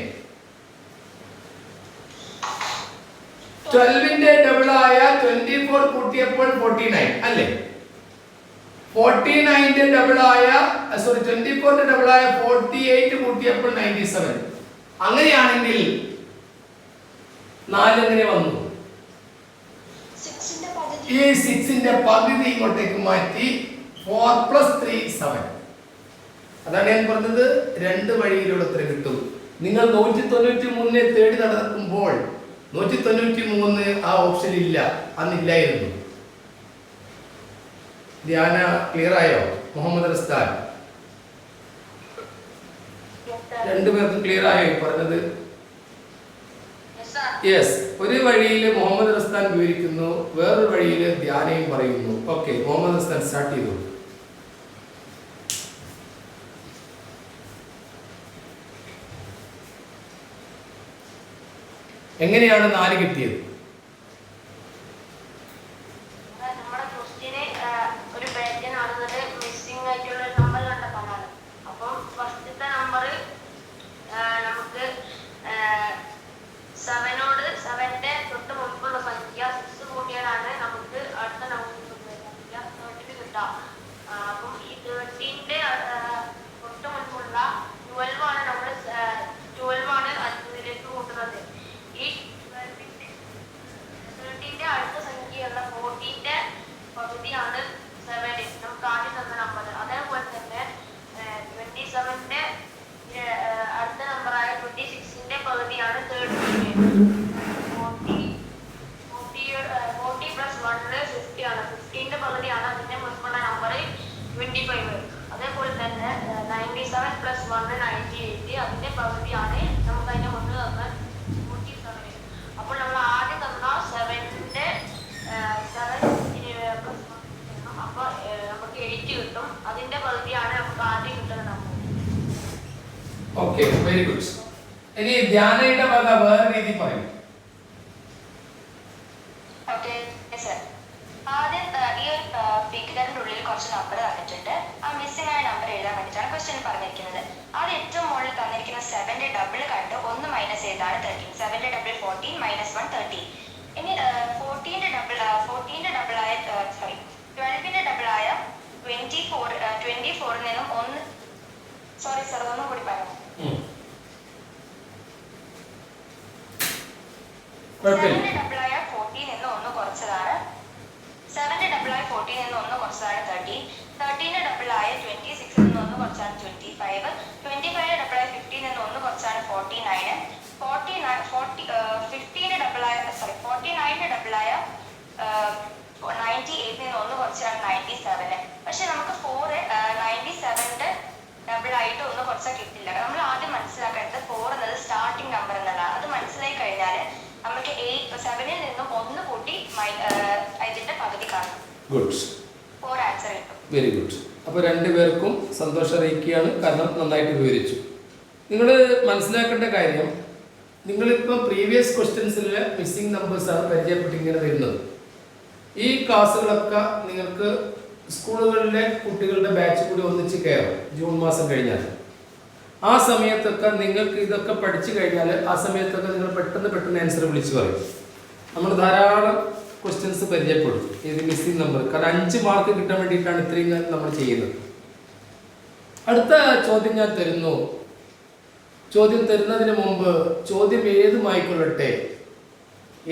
12ന്റെ ഡബിൾ ആയ 24 കൂട്ടിയപ്പോൾ 49 അല്ലേ? 49ന്റെ ഡബിൾ ആയ 24ന്റെ ഡബിൾ ആയ 48 കൂട്ടിയപ്പോൾ 97. അങ്ങനെയാണെങ്കിൽ 4 എങ്ങനെ വന്നു? ഈ 6ന്റെ പകുതി ഇങ്ങോട്ടേക്ക് മാറ്റി 4 + 3 7. അതാണ് ഞാൻ പറഞ്ഞത്. 2 വഴിയിലൂടെ ഉത്തരം കിട്ടും. നിങ്ങൾ 193 തേടി നടക്കുമ്പോൾ 193 ആ ഓപ്ഷൻ ഇല്ല, അന്നില്ലായിരുന്നു. ധ്യാന ക്ലിയർ ആയോ? മുഹമ്മദ് റസ്താൻ രണ്ടുപേർക്കും ക്ലിയർ ആയോ പറഞ്ഞത്? യെസ്. ഒരു വഴിയിൽ മുഹമ്മദ് റസ്താൻ വിവരിക്കുന്നു, വേറൊരു വഴിയിൽ ധ്യാനയും പറയുന്നു. ഓക്കെ, മുഹമ്മദ് റസ്താൻ സ്റ്റാർട്ട് ചെയ്തു. എങ്ങനെയാണ് 4 കിട്ടിയത്? നമ്മുടെ ക്വസ്റ്റ്യന് ഒരു പേജിന് ആണെന്നത് മിസ്സിംഗ് ആയിട്ടുള്ള നമ്പർ കണ്ടെത്താനാണ്. അപ്പം ഫസ്റ്റത്തെ നമ്പർ നമുക്ക് 7ന്റെ തൊട്ട് മുൻപുള്ള സംഖ്യ 6 കൂട്ടിയാലാണ് നമുക്ക് അടുത്ത നമ്പർ സംഖ്യ 13 കിട്ടാം. അപ്പം ഈ 13ന്റെ തൊട്ട് മുൻപുള്ള 12 ആണ് നമ്മൾ 12 ആണ് ഇതിലേക്ക് കൂട്ടുന്നത്. ഈ 13ന്റെ അടുത്ത സംഖ്യയുള്ള 14ന്റെ പകുതിയാണ് 7 നമുക്ക് ആദ്യം തന്ന നമ്പർ. അതേപോലെ തന്നെ 27ന്റെ അടുത്ത നമ്പറായ 26ന്റെ പകുതിയാണ് 13. 40 + 1 50 ആണ്. 15ന്റെ പകുതിയാണ് അതിന്റെ മുൻപുള്ള നമ്പർ 25. അതേപോലെ തന്നെ 97 പ്ലസ് 1 98, അതിന്റെ പകുതിയാണ് നമുക്ക് അതിന്റെ മുന്നിൽ തന്നാൽ 47. അപ്പോൾ നമ്മൾ ആദ്യം തന്ന 7ന്റെ 7 പ്ലസ് 1 ചെയ്യണം. അപ്പൊ നമുക്ക് 8 കിട്ടും. അതിന്റെ പകുതിയാണ് നമുക്ക് ആദ്യം കിട്ടുന്ന നമ്പർ. Okay, very good. ഇനി ധ്യാനയുടെ വക വേറെ രീതി പറയും. ഓക്കെ സർ, ആദ്യം ഈ ഒരു ഫിഗറിന്റെ ഉള്ളിൽ കുറച്ച് നമ്പർ തന്നിട്ടുണ്ട്. ആ മിസ്സിംഗ് ആയ നമ്പർ എഴുതാൻ വേണ്ടിയിട്ടാണ് ക്വസ്റ്റ്യൻ പറഞ്ഞിരിക്കുന്നത്. ആദ്യം ഏറ്റവും മുകളിൽ തന്നിരിക്കുന്ന 7ന്റെ ഡബിൾ കണ്ട് 1 മൈനസ് ചെയ്താണ് 13. 7ന്റെ ഡബിൾ 14 മൈനസ് 1 13. ഇനി 14ന്റെ ഡബിൾ ആയ 12ന്റെ ഡബിൾ ആയ 24 നിന്നും 1 സോറി സർ ഒന്നും കൂടി പറയാം. 7ന്റെ ഡബിൾ ആയ 14 നിന്ന് 1 കുറച്ചതാണ് 7ന്റെ ഡബിൾ ആയ 14 നിന്ന് 1 കുറച്ചതാണ് 13. 13ന്റെ ഡബിൾ ആയ 26 നിന്ന് 1 കുറച്ചാണ് 25. 25ന്റെ ഡബിൾ ആയ 15 നിന്ന് 1 കുറച്ചാണ് 49. 49ന്റെ ഡബിൾ ആയ 98 നിന്ന് 1 കുറച്ചാണ് 97. പക്ഷെ നമുക്ക് 97ന്റെ ഡബിൾ ആയിട്ട് 1 കുറച്ചാൽ കിട്ടില്ല. നമ്മൾ ആദ്യം മനസ്സിലാക്കേണ്ടത് 4 എന്നത് സ്റ്റാർട്ടിംഗ് നമ്പർ എന്നുള്ളതാണ്. അത് മനസ്സിലായി കഴിഞ്ഞാൽ നമുക്ക് 7ൽ നിന്നും 1 കൂട്ടി ഇതിന്റെ പകുതി കാണും. ഗുഡ്, 4 ആൻസർ കിട്ടും. Very good. അപ്പോൾ രണ്ടുപേർക്കും സന്തോഷം അറിയിക്കുകയാണ്, കാരണം നന്നായിട്ട് വിവരിച്ചു. നിങ്ങൾ മനസ്സിലാക്കേണ്ട കാര്യം, നിങ്ങളിപ്പോൾ പ്രീവിയസ് ക്വസ്റ്റ്യൻസിലെ മിസ്സിംഗ് നമ്പേഴ്സാണ് പരിചയപ്പെട്ട് ഇങ്ങനെ വരുന്നത്. ഈ ക്ലാസ്സുകളൊക്കെ നിങ്ങൾക്ക് സ്കൂളുകളിലെ കുട്ടികളുടെ ബാച്ച് കൂടി ഒന്നിച്ച് കയറും ജൂൺ മാസം കഴിഞ്ഞാൽ. ആ സമയത്തൊക്കെ നിങ്ങൾക്ക് ഇതൊക്കെ പഠിച്ചു കഴിഞ്ഞാൽ ആ സമയത്തൊക്കെ നിങ്ങൾ പെട്ടെന്ന് ആൻസർ വിളിച്ചു പറയും. നമ്മൾ ധാരാളം ക്വസ്റ്റ്യൻസ് പരിചയപ്പെടും ഇത് മിസ്സിംഗ് നമ്പർ. കാരണം 5 മാർക്ക് കിട്ടാൻ വേണ്ടിയിട്ടാണ് ഇത്രയും നമ്മൾ ചെയ്യുന്നത്. അടുത്ത ചോദ്യം ഞാൻ തരുന്നു. ചോദ്യം തരുന്നതിന് മുമ്പ് ചോദ്യം ഏതുമായിക്കൊള്ളട്ടെ,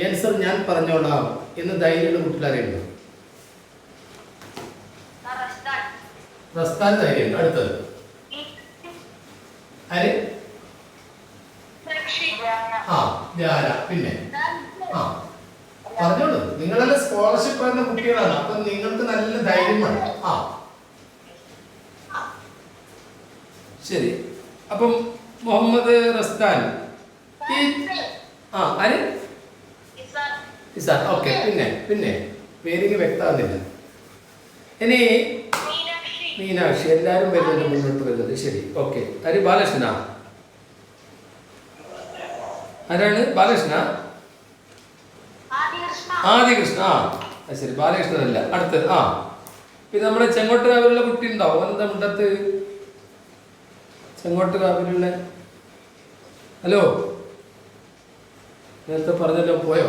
ആൻസർ ഞാൻ പറഞ്ഞോളാം എന്ന് ധൈര്യമുള്ള കുട്ടികളറിയുന്നു. റസ്താൻ ധൈര്യം. അടുത്തത് ആര്? ധ്യാന. പിന്നെ പറഞ്ഞോളൂ, നിങ്ങളെല്ലാം സ്കോളർഷിപ്പ് വരുന്ന കുട്ടികളാണ്, അപ്പൊ നിങ്ങൾക്ക് നല്ല ധൈര്യം വേണം. ശരി. അപ്പം മുഹമ്മദ് റസ്താൻ ആര്? ഇസാൻ. ഓക്കെ. പിന്നെ പേരിക്ക് വ്യക്തമാകുന്നില്ല. ഇനി മീനാക്ഷി. എല്ലാവരും വരുന്നുണ്ട്, മുന്നോട്ട് വരുന്നത്. ശരി, ഓക്കെ. ആര്? ബാലകൃഷ്ണ. ആരാണ്? ബാലകൃഷ്ണ. ആദികൃഷ്ണ. ശരി, ബാലകൃഷ്ണനല്ല. അടുത്തത് പിന്നെ നമ്മുടെ ചെങ്ങോട്ടുകാവിലുള്ള കുട്ടി ഉണ്ടാവും. എന്താ മുണ്ടത്ത്? ചെങ്ങോട്ടുകാവിലുള്ള ഹലോ, നേരത്തെ പറഞ്ഞല്ലോ, പോയോ?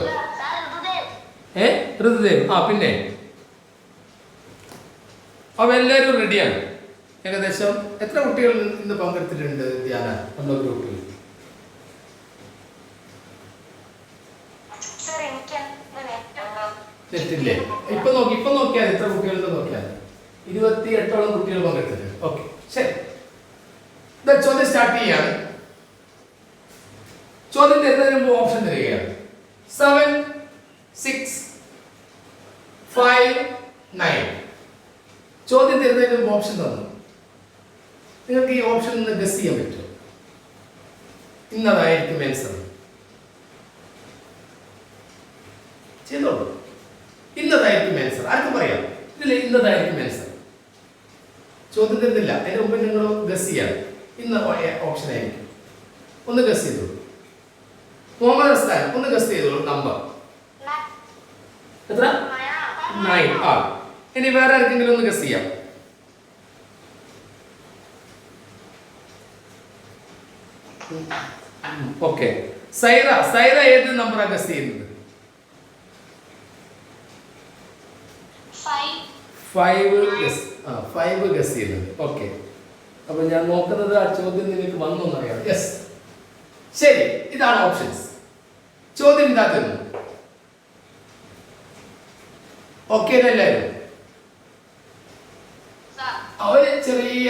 ഋതുദേവ്. പിന്നെ അവ എല്ലാവരും റെഡിയാണ്. ഏകദേശം എത്ര കുട്ടികൾ ഇന്ന് പങ്കെടുത്തിട്ടുണ്ട് ധ്യാന നമ്മുടെ ഗ്രൂപ്പിൽ? തെറ്റില്ലേ? ഇപ്പൊ നോക്കിയാൽ എത്ര കുട്ടികളുണ്ട് നോക്കിയാൽ 28ഓളം കുട്ടികൾ പങ്കെടുത്തിട്ടുണ്ട്. ഓക്കെ, ശരി. ചോദ്യം സ്റ്റാർട്ട് ചെയ്യാണ്. ചോദ്യം തരുന്നതിന് മുമ്പ് ഓപ്ഷൻ തരികയാണ്. 7, 6, 5, 9. ചോദ്യം തരുന്നതിന് മുമ്പ് ഓപ്ഷൻ തന്നു. നിങ്ങൾക്ക് ഈ ഓപ്ഷൻ ഒന്ന് ഗസ് ചെയ്യാൻ പറ്റുമോ? ഇന്നതായിരിക്കും ആൻസർ. ചെയ്തോളൂ. ഇന്നതായിരിക്കും ആൻസർ. ആർക്കും പറയാം ഇതിൽ ഇന്നതായിരിക്കും ആൻസർ. ചോദ്യം തരുന്നില്ല, അതിന് മുമ്പ് നിങ്ങൾ ഗസ് ചെയ്യാം. ഇന്ന ഓപ്ഷൻ ആയിരിക്കും. ഒന്ന് ഗസ് ചെയ്തോളൂ. മുഹമ്മദ് റസ്താൻ ഒന്ന് ഗസ് ചെയ്തോളൂ. നമ്പർ എത്ര? 9. ഇനി വേറെ ആർക്കെങ്കിലും ഒന്ന് ഗസ് ചെയ്യാം. ഓക്കെ. സൈറ ഏത് നമ്പറാ ഗസ് ചെയ്യുന്നത്? 5 ഗസ് ചെയ്യുന്നത്. ഓക്കെ. അപ്പൊ ഞാൻ നോക്കുന്നത് ആ ചോദ്യം നിങ്ങൾക്ക് വന്നു എന്നറിയാം. യെസ്, ശരി. ഇതാണ് ഓപ്ഷൻസ്. ചോദ്യം ഇതാ തരുന്നു. ഓക്കെ എല്ലാവരും? അവര് ചെറിയ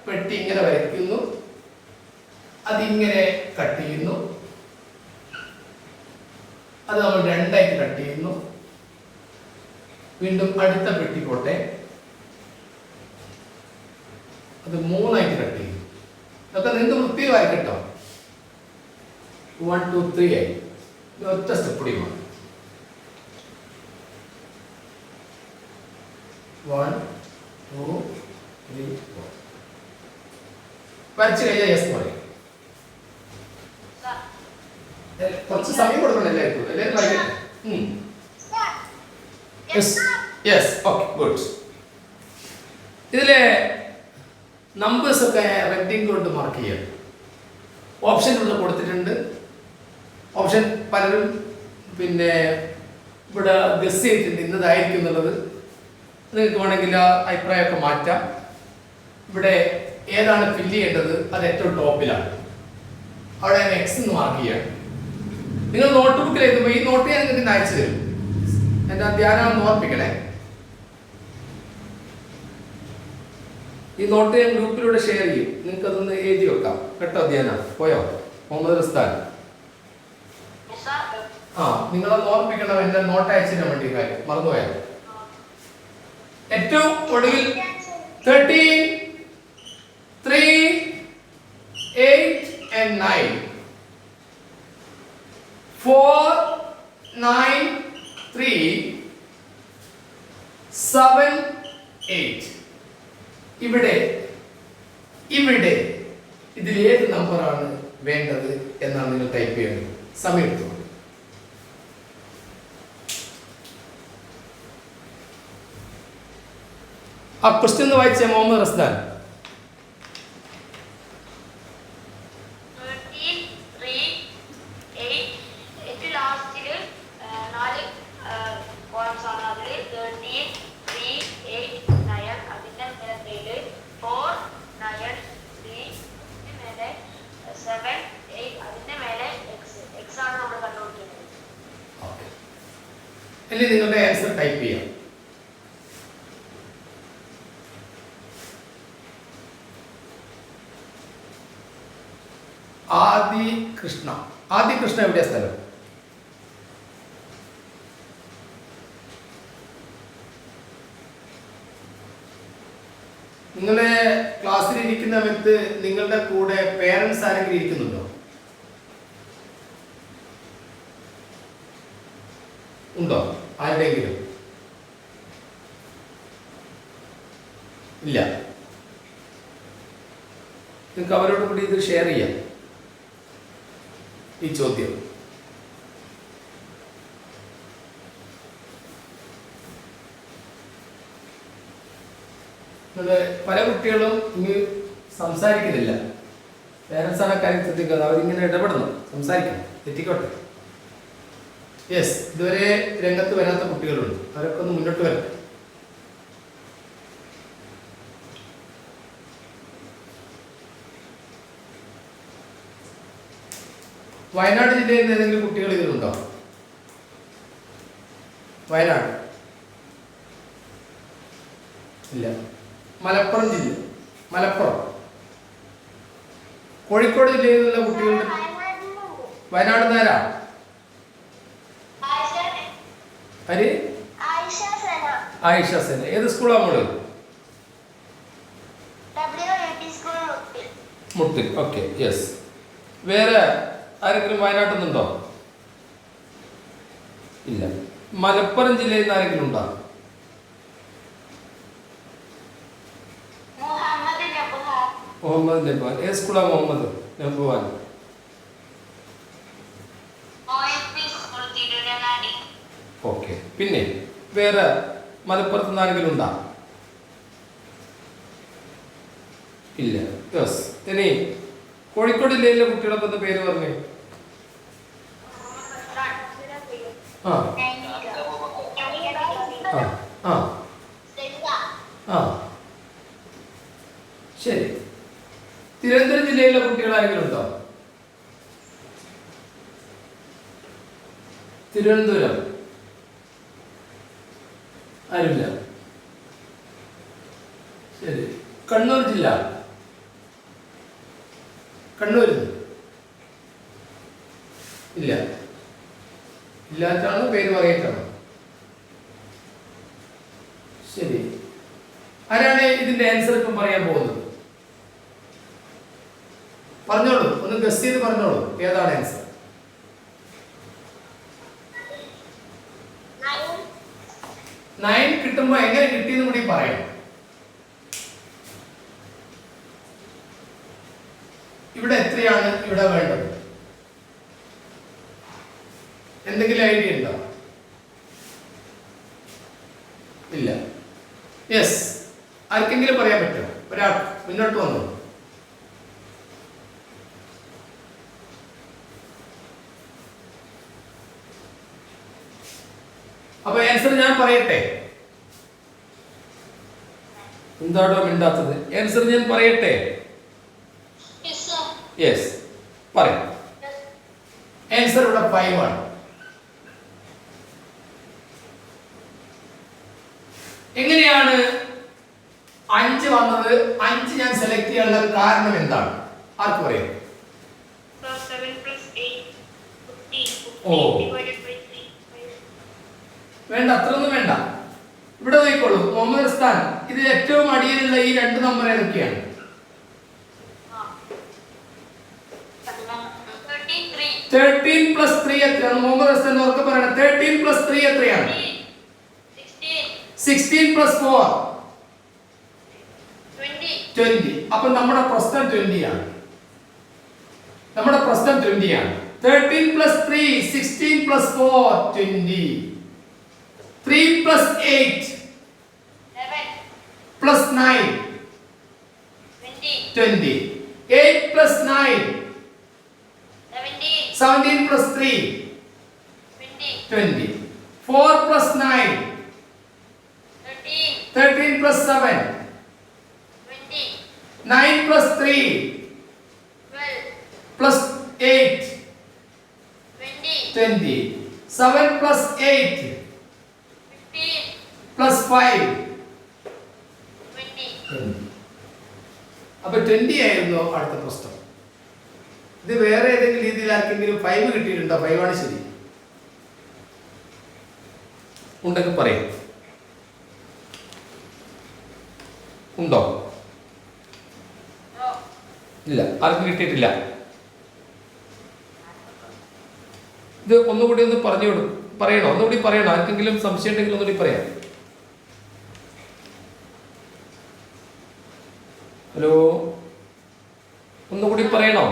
പെട്ടി ഇങ്ങനെ വരയ്ക്കുന്നു, അതിങ്ങനെ കട്ട് ചെയ്യുന്നു, അത് നമ്മൾ 2ആയിട്ട് കട്ട് ചെയ്യുന്നു. വീണ്ടും അടുത്ത പെട്ടി പോട്ടെ. അത് 3 ആയിട്ട് കട്ട് ചെയ്യും. അതൊക്കെ നിങ്ങൾക്ക് വൃത്തിയിൽ വായിക്കട്ടോ. 1 2 3 ആയി. ഒറ്റ സ്റ്റെപ്പ് കൂടി വേണം. 1 2 3 4 വരച്ച് കഴിഞ്ഞാൽ യെസ് പറയും. കുറച്ച് സമയം കൊടുക്കണം എല്ലാവർക്കും. എല്ലാവരും വായിക്കട്ടെ. Yes yes okay good. ഇതിലെ നമ്പേഴ്സ് ഒക്കെ റെഡിങ് കൊണ്ട് മാർക്ക് ചെയ്യാം. ഓപ്ഷൻ ഇവിടെ കൊടുത്തിട്ടുണ്ട്. ഓപ്ഷൻ പലരും പിന്നെ ഇവിടെ ഗസ് ചെയ്തിട്ടുണ്ട് ഇന്നതായിരിക്കും എന്നുള്ളത്. നിങ്ങൾക്ക് വേണമെങ്കിൽ ആ അഭിപ്രായമൊക്കെ മാറ്റാം. ഇവിടെ ഏതാണ് ഫില്ല് ചെയ്യേണ്ടത് അത് ഏറ്റവും ടോപ്പിലാണ്. അവിടെ ഞാൻ എക്സ് എന്ന് മാർക്ക് ചെയ്യാം. നിങ്ങൾ നോട്ട് ബുക്കിൽ എഴുതുമ്പോൾ ഈ നോട്ട് ഞാൻ നിങ്ങൾക്ക് അയച്ചു തരും. എൻ്റെ ധ്യാനം ഓർപ്പിക്കണേ. ഈ നോട്ട് ഞാൻ ഗ്രൂപ്പിലൂടെ ഷെയർ ചെയ്യും. നിങ്ങൾക്ക് അതൊന്ന് എഴുതി വെക്കാം കേട്ടോ. ധ്യാന പോയോ? മുഹമ്മദ് റിസ്താൻ ആ നിങ്ങളത് ഓർപ്പിക്കണം. എൻ്റെ നോട്ട് അയച്ചിടാൻ വേണ്ടി കാര്യം മറന്നുപോയാൽ. ഏറ്റവും ഒടുവിൽ 13 3 8 and 9 4 9 3 7 8 ഇവിടെ ഇതിൽ ഏത് നമ്പറാണ് വേണ്ടത് എന്നാണ് നിങ്ങൾ ടൈപ്പ് ചെയ്യേണ്ടത്. സമയം എടുത്തു. ആ ക്വസ്റ്റ്യൻ ഒന്ന് വായിച്ചേ മുഹമ്മദ് റസ്ദാൻ. 13 3 8 ഏറ്റവും ലാസ്റ്റില് 4 കോളംസ് ആണ്. അതിൽ 13 3 8 9 അതിന്റെ മേലെ 4 9 3 അതിന്റെ മേലെ 7 8 അതിന്റെ മേലെ x ആണ് നമ്മൾ കണ്ടുപിടിക്കുന്നത്. ഓക്കെ ഇനി നിങ്ങളുടെ ആൻസർ ടൈപ്പ് ചെയ്യാം. ആദി കൃഷ്ണ എവിടെയാ സ്ഥലം? നിങ്ങളുടെ ക്ലാസ്സിൽ ഇരിക്കുന്ന സമയത്ത് നിങ്ങളുടെ കൂടെ പേരൻസ് ആരെങ്കിലും ഇരിക്കുന്നുണ്ടോ? ഉണ്ടോ ആരുടെയെങ്കിലും? ഇല്ല. നിങ്ങൾക്ക് അവരോട് കൂടി ഇത് ഷെയർ ചെയ്യാം. ഈ ചോദ്യം പല കുട്ടികളും ഇനി സംസാരിക്കുന്നില്ല. പേരൻസ് ആണ് കാര്യം ശ്രദ്ധിക്കുന്നത്. അവരിങ്ങനെ ഇടപെടണം, സംസാരിക്കണം, തെറ്റിക്കോട്ടെ. യെസ് ഇതുവരെ രംഗത്ത് വരാത്ത കുട്ടികളുണ്ട്. അവരൊക്കെ ഒന്ന് മുന്നോട്ട് വരട്ടെ. വയനാട് ജില്ലയിൽ നിന്ന് ഏതെങ്കിലും കുട്ടികൾ ഇതിലുണ്ടോ? വയനാട് ഇല്ല. മലപ്പുറം ജില്ല, മലപ്പുറം. കോഴിക്കോട് ജില്ലയിൽ നിന്നുള്ള കുട്ടികളുടെ വയനാട് നേരാ? ആര്? ആയിഷ സേന. ഏത് സ്കൂളാ മോള്? മുട്ടിൽ. Okay yes. വേറെ ആരെങ്കിലും വയനാട്ടിൽ നിന്നുണ്ടോ? ഇല്ല. മലപ്പുറം ജില്ലയിൽ നിന്ന് ആരെങ്കിലും ഉണ്ടോ? മുഹമ്മദ് നബ്വാൻ. ഏത് സ്കൂളാ മുഹമ്മദ് നബ്വാൻ? ഓക്കെ. പിന്നെ വേറെ മലപ്പുറത്ത് നിന്ന് ആരെങ്കിലും ഉണ്ടോ? ഇല്ല. യെസ്. ഇനി കോഴിക്കോട് ജില്ലയിലെ കുട്ടികളൊക്കെ ഒന്ന് പേര് പറഞ്ഞേ. ആ ആ ആ ശരി. തിരുവനന്തപുരം ജില്ലയിലെ കുട്ടികൾ ആരെങ്കിലും ഉണ്ടോ? തിരുവനന്തപുരം ആരുമില്ല. ശരി. കണ്ണൂർ ജില്ല, കണ്ണൂരിൽ ഇല്ല. ഇല്ലാത്താണ് പേര് പറയിട്ടാണ്. ശരി. ആരാണ് ഇതിന്റെ ആൻസർ ഇപ്പം പറയാൻ പോകുന്നത്? പറഞ്ഞോളൂ, ഒന്ന് ഗസ് ചെയ്ത് പറഞ്ഞോളൂ ഏതാണ് ആൻസർ. 9 കിട്ടുമ്പോ എങ്ങനെ കിട്ടിയെന്ന് കൂടി പറയണം. ഇവിടെ എത്രയാണ് ഇവിടെ വേണ്ടത്? എന്തെങ്കിലും ഐഡിയ ഉണ്ടോ? ഇല്ല. യെസ്, ആർക്കെങ്കിലും പറയാൻ പറ്റുമോ? ഒരാൾ മുന്നോട്ട് വന്നു. അപ്പൊ ആൻസർ ഞാൻ പറയട്ടെ. എന്താണോ മിണ്ടാത്തത്? ആൻസർ ഞാൻ പറയട്ടെ. യെസ്, പറയാം. ആൻസർ ഇവിടെ 5 ആണ്. എങ്ങനെയാണ് 5 വന്നത്? 5 ഞാൻ സെലക്ട് ചെയ്യാനുള്ള കാരണം എന്താണ്? ആർക്ക് പറയാം? ഓ വേണ്ട, അത്രയൊന്നും വേണ്ട. ഇവിടെ നോക്കിക്കോളൂ മുഹമ്മദ് ഉസ്താൻ, ഇതിൽ ഏറ്റവും അടിയിലുള്ള ഈ 2 നമ്പർ ഏതൊക്കെയാണ്? 13 പ്ലസ് 3 എത്രയാണ്? മുഹമ്മദ് ഉസ്താൻ ഓർക്ക് പറയണം. 13 പ്ലസ് 3 എത്രയാണ്? 16 പ്ലസ് 4 20. അപ്പൊ നമ്മുടെ പ്രശ്നം 20 ആണ്. നമ്മുടെ പ്രശ്നം 20 ആണ്. 13 plus 3 16 plus 4 20. 3 plus 8 plus 9 20. 8 plus 9 17 plus 3 20. 4 plus 9 13 plus 7 9 plus 3 plus 8 20. 7 plus 8 plus 5 20. അപ്പൊ 20 ആയിരുന്നു അടുത്ത പ്രശ്നം. ഇത് വേറെ ഏതെങ്കിലും രീതിയിൽ ആർക്കെങ്കിലും 5 കിട്ടിയിട്ടുണ്ടോ? 5 ആണ് ശരി. ഉണ്ടെങ്കിൽ പറയും. ഉണ്ടോ? ഇല്ല, ആർക്കും കിട്ടിയിട്ടില്ല. ഇത് ഒന്നുകൂടി ഒന്ന് പറഞ്ഞു പറയണോ? ഒന്നുകൂടി പറയണോ? ആർക്കെങ്കിലും സംശയം ഉണ്ടെങ്കിൽ ഒന്നുകൂടി പറയാം. ഹലോ, ഒന്നുകൂടി പറയണോ?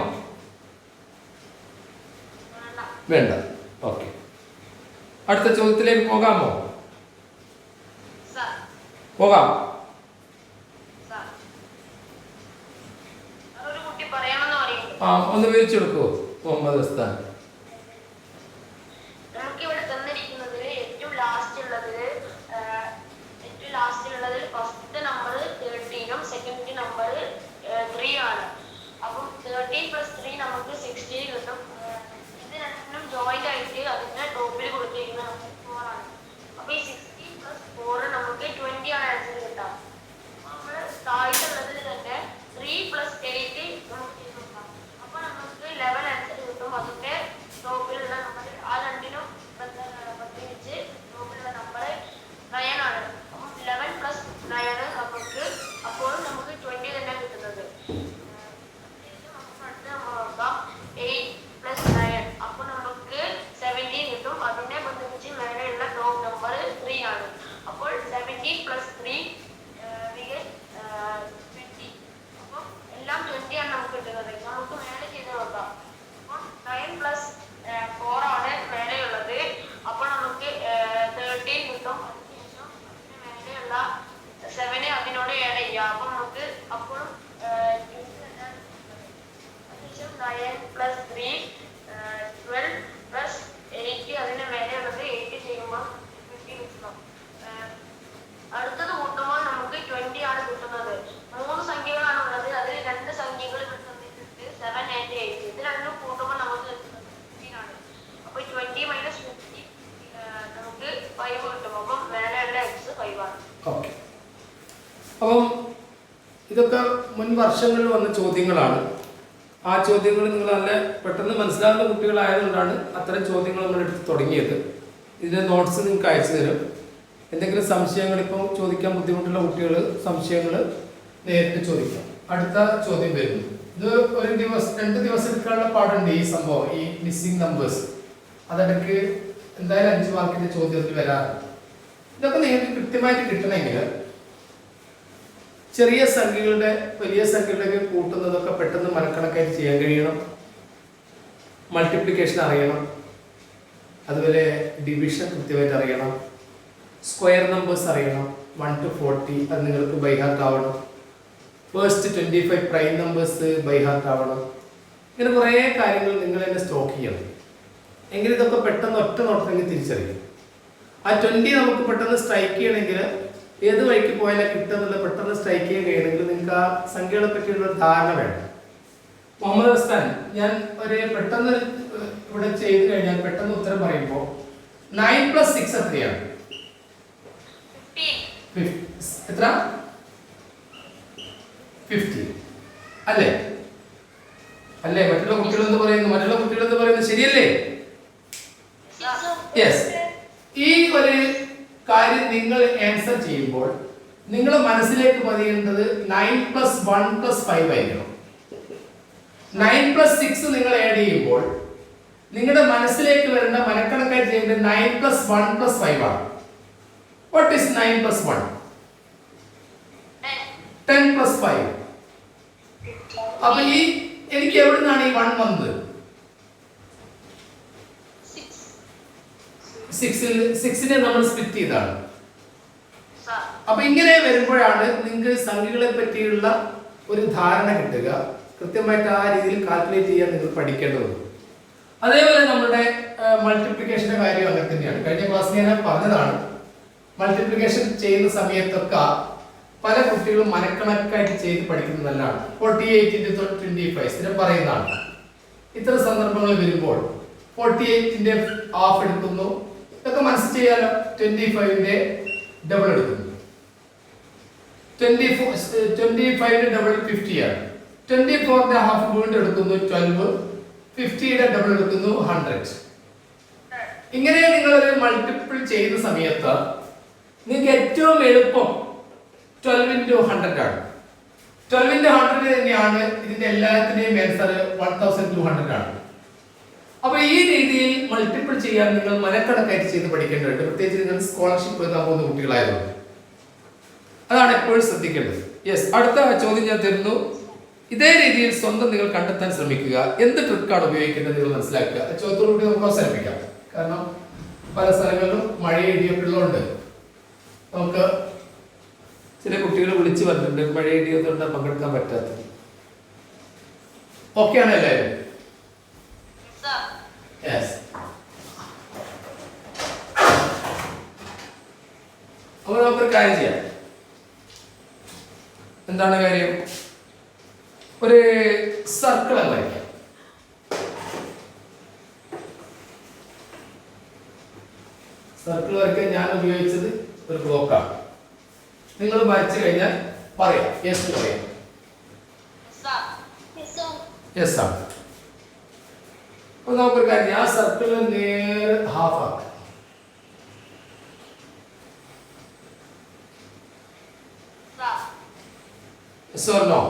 വേണ്ട. ഓക്കെ, അടുത്ത ചോദ്യത്തിലേക്ക് പോകാമോ? പോകാം. ആ, ഒന്ന് വിവരിച്ചെടുക്കൂ മുഹമ്മദ് ഉസ്താൻ. ഫസ്റ്റ് നമ്പർ 13ഉം സെക്കൻഡ് നമ്പർ 3 ആണ്. അപ്പം 13 പ്ലസ് 3 നമുക്ക് 16 കിട്ടും. ഇത് രണ്ടും ജോയിന്റ് ആയിട്ട് അതിന്റെ ടോപ്പിൽ കൊടുത്തിരിക്കുന്ന നമ്പർ 4 ആണ്. അപ്പൊ ഈ 16 പ്ലസ് 4 നമുക്ക് 20 ആണ് ആൻസർ കിട്ടാം. നമ്മള് താഴെയുള്ളതിൽ തന്നെ 3 പ്ലസ് 8 നമുക്ക് ചെയ്ത് നോക്കാം. അപ്പൊ നമുക്ക് 11 ആൻസർ കിട്ടും. അതിന്റെ ടോപ്പിലുള്ള നമ്പർ ആ രണ്ടിനും പ്രത്യേകിച്ച് ടോപ്പിലുള്ള നമ്പർ 9 ആണ്. 11 പ്ലസ് 9 നമുക്ക് അപ്പോഴും നമുക്ക് 20 തന്നെ കിട്ടുന്നത്. നമുക്ക് നോക്കാം 8 പ്ലസ് 9 അപ്പോൾ നമുക്ക് 17 കിട്ടും. അതിനെ ബന്ധിപ്പിച്ച് മേലെയുള്ള ടോപ്പ് നമ്പർ 3 ആണ്. അപ്പോൾ 17 പ്ലസ് 3 20. അപ്പോൾ എല്ലാം 20 ആണ് നമുക്ക് കിട്ടുന്നത്. നമുക്ക് മേലെ ചെയ്ത് നോക്കാം. അപ്പോൾ 9 പ്ലസ് 4 ആണ് മേലെയുള്ളത്. അപ്പോൾ നമുക്ക് 13 കിട്ടും. 7 അതിനോട് ആഡ് ചെയ്യാം. അപ്പൊ നമുക്ക് അപ്പോഴും 9 പ്ലസ് 3 12 പ്ലസ് 8 അതിന് മേലെയുള്ളത് 8 ചെയ്യുമ്പോൾ 50 കിട്ടും. അടുത്തത് കൂട്ടുമ്പോൾ നമുക്ക് 20 ആണ് കിട്ടുന്നത്. 3 സംഖ്യകളാണ് ഉള്ളത്. അതിൽ 2 സംഖ്യകൾ തന്നിട്ടുണ്ട് 7 and 8. ഇത് രണ്ടും കൂട്ടുമ്പോൾ നമുക്ക് 15 ആണ്. അപ്പൊ 20 മൈനസ് 50 നമുക്ക് 5 കിട്ടും. അപ്പം മേലെയുള്ള എക്സ് 5 ആണ്. ഓക്കെ, അപ്പം ഇതൊക്കെ മുൻ വർഷങ്ങളിൽ വന്ന ചോദ്യങ്ങളാണ്. ആ ചോദ്യങ്ങൾ നിങ്ങൾ നല്ല പെട്ടെന്ന് മനസ്സിലാകുന്ന കുട്ടികളായതുകൊണ്ടാണ് അത്തരം ചോദ്യങ്ങൾ നമ്മൾ എടുത്ത് തുടങ്ങിയത്. ഇതിൻ്റെ നോട്ട്സ് നിങ്ങൾക്ക് അയച്ചു തരും. എന്തെങ്കിലും സംശയങ്ങൾ ഇപ്പോൾ ചോദിക്കാൻ ബുദ്ധിമുട്ടുള്ള കുട്ടികൾ സംശയങ്ങൾ നേരിട്ട് ചോദിക്കാം. അടുത്ത ചോദ്യം വരുന്നു. ഇത് ഒരു ദിവസം 2 ദിവസം എടുക്കാനുള്ള പാടുണ്ട് ഈ സംഭവം, ഈ മിസ്സിംഗ് നമ്പേഴ്സ്. അതിടയ്ക്ക് എന്തായാലും 5 മാർക്കിന്റെ ചോദ്യത്തിൽ വരാറുണ്ട്. ഇതൊക്കെ നിങ്ങൾക്ക് കൃത്യമായിട്ട് കിട്ടണമെങ്കിൽ ചെറിയ സംഖ്യകളുടെ വലിയ സംഖ്യകളുടെ കൂട്ടുന്നതൊക്കെ പെട്ടെന്ന് മനക്കണക്കായിട്ട് ചെയ്യാൻ കഴിയണം. മൾട്ടിപ്ലിക്കേഷൻ അറിയണം, അതുപോലെ ഡിവിഷൻ കൃത്യമായിട്ട് അറിയണം, സ്ക്വയർ നമ്പേഴ്സ് അറിയണം. 1 to 40 അത് നിങ്ങൾക്ക് ബൈ ഹാർട്ട് ആവണം. First 25 prime numbers by heart ആവണം. ഇങ്ങനെ കുറേ കാര്യങ്ങൾ നിങ്ങൾ തന്നെ സ്റ്റോക്ക് ചെയ്യണം. എങ്കിൽ ഇതൊക്കെ പെട്ടെന്ന് ഒറ്റ നോട്ടത്തിൽ തിരിച്ചറിയും. ആ 20 നമുക്ക് പെട്ടെന്ന് സ്ട്രൈക്ക് ചെയ്യണമെങ്കിൽ ഏത് വഴിക്ക് പോയാലും കിട്ടുന്നില്ല, പെട്ടെന്ന് സ്ട്രൈക്ക് ചെയ്യാൻ കഴിയണമെങ്കിൽ നിങ്ങൾക്ക് ആ സംഖ്യകളെ പറ്റിയുള്ള ഒരു ധാരണ വേണം. മുഹമ്മദ് ഹസ്താൻ, ഞാൻ ഒരു പെട്ടെന്ന് ഇവിടെ ചെയ്ത് കഴിഞ്ഞാൽ പെട്ടെന്ന് ഉത്തരം പറയുമ്പോൾ 9 + 6 എത്രയാണ്? എത്ര? 50 അല്ലേ? അല്ലേ? മറ്റുള്ള കുട്ടികൾ എന്ത് പറയുന്നു? ശരിയല്ലേ? യെസ്. ഈ ഒരു കാര്യം നിങ്ങൾ ആൻസർ ചെയ്യുമ്പോൾ നിങ്ങൾ മനസ്സിലേക്ക് പതിയേണ്ടത് 9 + 1 + 5 ആയിരിക്കണം. 9 + 6 നിങ്ങൾ ആഡ് ചെയ്യുമ്പോൾ നിങ്ങളുടെ മനസ്സിലേക്ക് വരേണ്ട മനക്കണക്കായി ചെയ്യേണ്ടത് 9 + 1 + 5 ആണ്. What is 9 + 1? 10 + 5. അപ്പൊ ഈ എനിക്ക് എവിടെ നിന്നാണ് ഈ 1 വന്നത്? 6നെ നമ്മൾ സ്പ്ലിറ്റ് ചെയ്താണ്. അപ്പൊ ഇങ്ങനെ വരുമ്പോഴാണ് നിങ്ങൾക്ക് സംഖ്യകളെ പറ്റിയുള്ള ഒരു ധാരണ കിട്ടുക. കൃത്യമായിട്ട് ആ രീതിയിൽ കാൽക്കുലേറ്റ് ചെയ്യാൻ നിങ്ങൾ പഠിക്കേണ്ടതുണ്ട്. അതേപോലെ നമ്മുടെ മൾട്ടിപ്ലിക്കേഷന്റെ കാര്യം അങ്ങനെ തന്നെയാണ്. കഴിഞ്ഞ ക്ലാസ്സിൽ ഞാൻ പറഞ്ഞതാണ്, മൾട്ടിപ്ലിക്കേഷൻ ചെയ്യുന്ന സമയത്തൊക്കെ പല കുട്ടികളും മനക്കണക്കായിട്ട് ചെയ്ത് പഠിക്കുന്നത് നല്ലതാണ്. 48 × 25 സ്ഥിരം പറയുന്നതാണ്. ഇത്തരം സന്ദർഭങ്ങൾ വരുമ്പോൾ 48ന്റെ ഹാഫ് എടുക്കുന്നു, ഇതൊക്കെ മനസ്സിൽ ചെയ്യാലോ. 25ന്റെ ഡബിൾ എടുക്കുന്നു. 25ന്റെ ഡബിൾ 50 ആണ്. 24ന്റെ ഹാഫ് വീണ്ടും എടുക്കുന്നു 12, 50യുടെ ഡബിൾ എടുക്കുന്നു 100. ഇങ്ങനെ നിങ്ങൾ ഒരു മൾട്ടിപ്പിൾ ചെയ്യുന്ന സമയത്ത് നിങ്ങൾക്ക് ഏറ്റവും എളുപ്പം 12 × 100 ആണ്. 12 × 100 തന്നെയാണ് ഇതിന്റെ എല്ലാത്തിന്റെയും ആൻസർ 1200 ആണ്. അപ്പൊ ഈ രീതിയിൽ മൾട്ടിപ്പിൾ ചെയ്യാൻ നിങ്ങൾ മനക്കണക്കായിട്ട് ചെയ്ത് പഠിക്കേണ്ടതുണ്ട്. പ്രത്യേകിച്ച് നിങ്ങൾ സ്കോളർഷിപ്പ് എഴുതാൻ പോകുന്ന കുട്ടികളായതുകൊണ്ട് അതാണ് എപ്പോഴും ശ്രദ്ധിക്കേണ്ടത്. യെസ്, അടുത്ത ചോദ്യം ഞാൻ തരുന്നു. ഇതേ രീതിയിൽ സ്വന്തം നിങ്ങൾ കണ്ടെത്താൻ ശ്രമിക്കുക. എന്ത് ട്രിക്കാണ് ഉപയോഗിക്കേണ്ടത് നിങ്ങൾ മനസ്സിലാക്കുക. ചോദ്യത്തോടുകൂടി നമുക്ക് അവസാനിപ്പിക്കാം. കാരണം പല സ്ഥലങ്ങളിലും മഴയും ഇടിയൊക്കെ ഉള്ളതുകൊണ്ട് നമുക്ക് ചില കുട്ടികൾ വിളിച്ചു പറഞ്ഞിട്ടുണ്ട് മഴ ഇടിയൊന്നുണ്ട് പങ്കെടുക്കാൻ പറ്റാത്തത്. ഓക്കെ ആണ് എല്ലാവരും? യെസ്. അപ്പൊ നമുക്കൊരു കാര്യം ചെയ്യാം. എന്താണ് കാര്യം? ഒരു സർക്കിൾ വരയ്ക്കാം. സർക്കിൾ വരയ്ക്കാൻ ഞാൻ ഉപയോഗിച്ചത് ഒരു ബ്ലോക്കാണ്. നിങ്ങൾ വരച്ചു കഴിഞ്ഞാൽ പറയാം, യെസ് പറയാം. യെസ് ആണ്. അപ്പൊ നമുക്കൊരു കാര്യം, ആ സർക്കിളിൽ നേരെ ഹാഫ് ആക്കാം. Yes or no?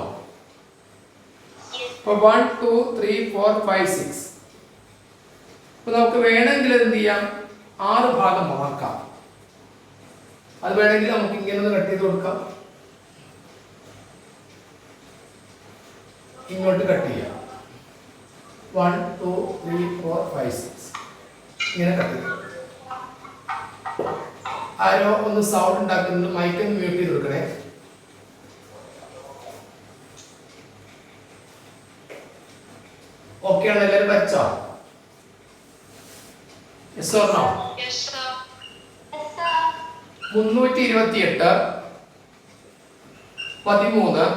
അപ്പൊ 1 2 3 4 5 6. അപ്പൊ നമുക്ക് വേണമെങ്കിൽ എന്ത് ചെയ്യാം, 6 ഭാഗം ആക്കാം. അത് വേണമെങ്കിൽ നമുക്ക് ഇങ്ങനെ ഒന്ന് കട്ട് ചെയ്ത് കൊടുക്കാം, ഇങ്ങോട്ട് കട്ട് ചെയ്യാം. 1 2 3 4 5 6 ഇങ്ങനെ കട്ട് ചെയ്തു. ആരോ ഒന്ന് സൗണ്ട് ഉണ്ടാക്കുന്നുണ്ട്, മൈക്ക് ഒന്ന് മ്യൂട്ട് ചെയ്ത് കൊടുക്കണേ. ഓക്കെ ആണ് എല്ലാവരും? വരച്ചോ? Yes or no? 328 13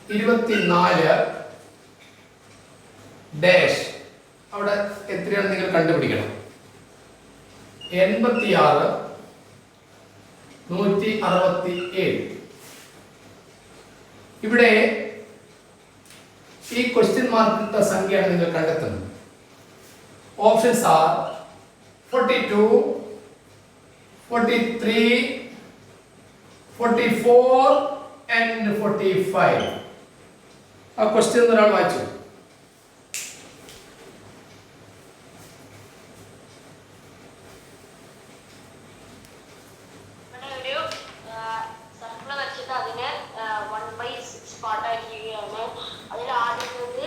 24 ഡാഷ് അവിടെ എത്രയാണ് നിങ്ങൾ കണ്ടുപിടിക്കണം. 86 167. ഇവിടെ ഈ ക്വസ്റ്റ്യൻ മാർക്കിട്ട സംഖ്യയാണ് നിങ്ങൾ കണ്ടെത്തുന്നത്. Options are 42 43 44 and 45. ആ ക്വസ്റ്റ്യൻ ഒരാൾ വായിച്ചു. ഇവിടെ ഒരു സർക്കിൾ വെച്ചിട്ട് അതിനെ 1/6 പാർട്ടായിരിക്കുകയാണ്. അതിൽ ആദ്യത്തേത്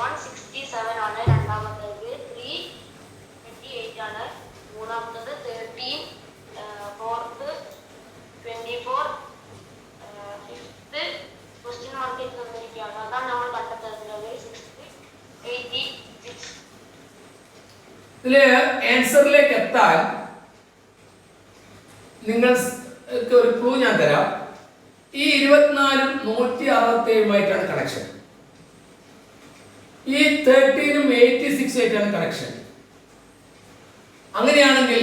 167 ആണ്, രണ്ടാമത്തേത് 328 ആണ്, മൂന്നാമത്തേത് 13, ഫോർത്ത് 24, ഫിഫ്ത്ത് ക്വസ്റ്റ്യൻ മാർക്ക് തന്നിരിക്കുകയാണ്. അതാണ് നമ്മൾ കണ്ടെത്തുന്നത്. 86. ഇതില് ആൻസറിലേക്ക് എത്താൻ നിങ്ങൾക്ക് ഒരു ക്ലൂ ഞാൻ തരാം. ഈ 24 167 കണക്ഷൻ. ഈ 13 86 ആയിട്ടാണ് കണക്ഷൻ. അങ്ങനെയാണെങ്കിൽ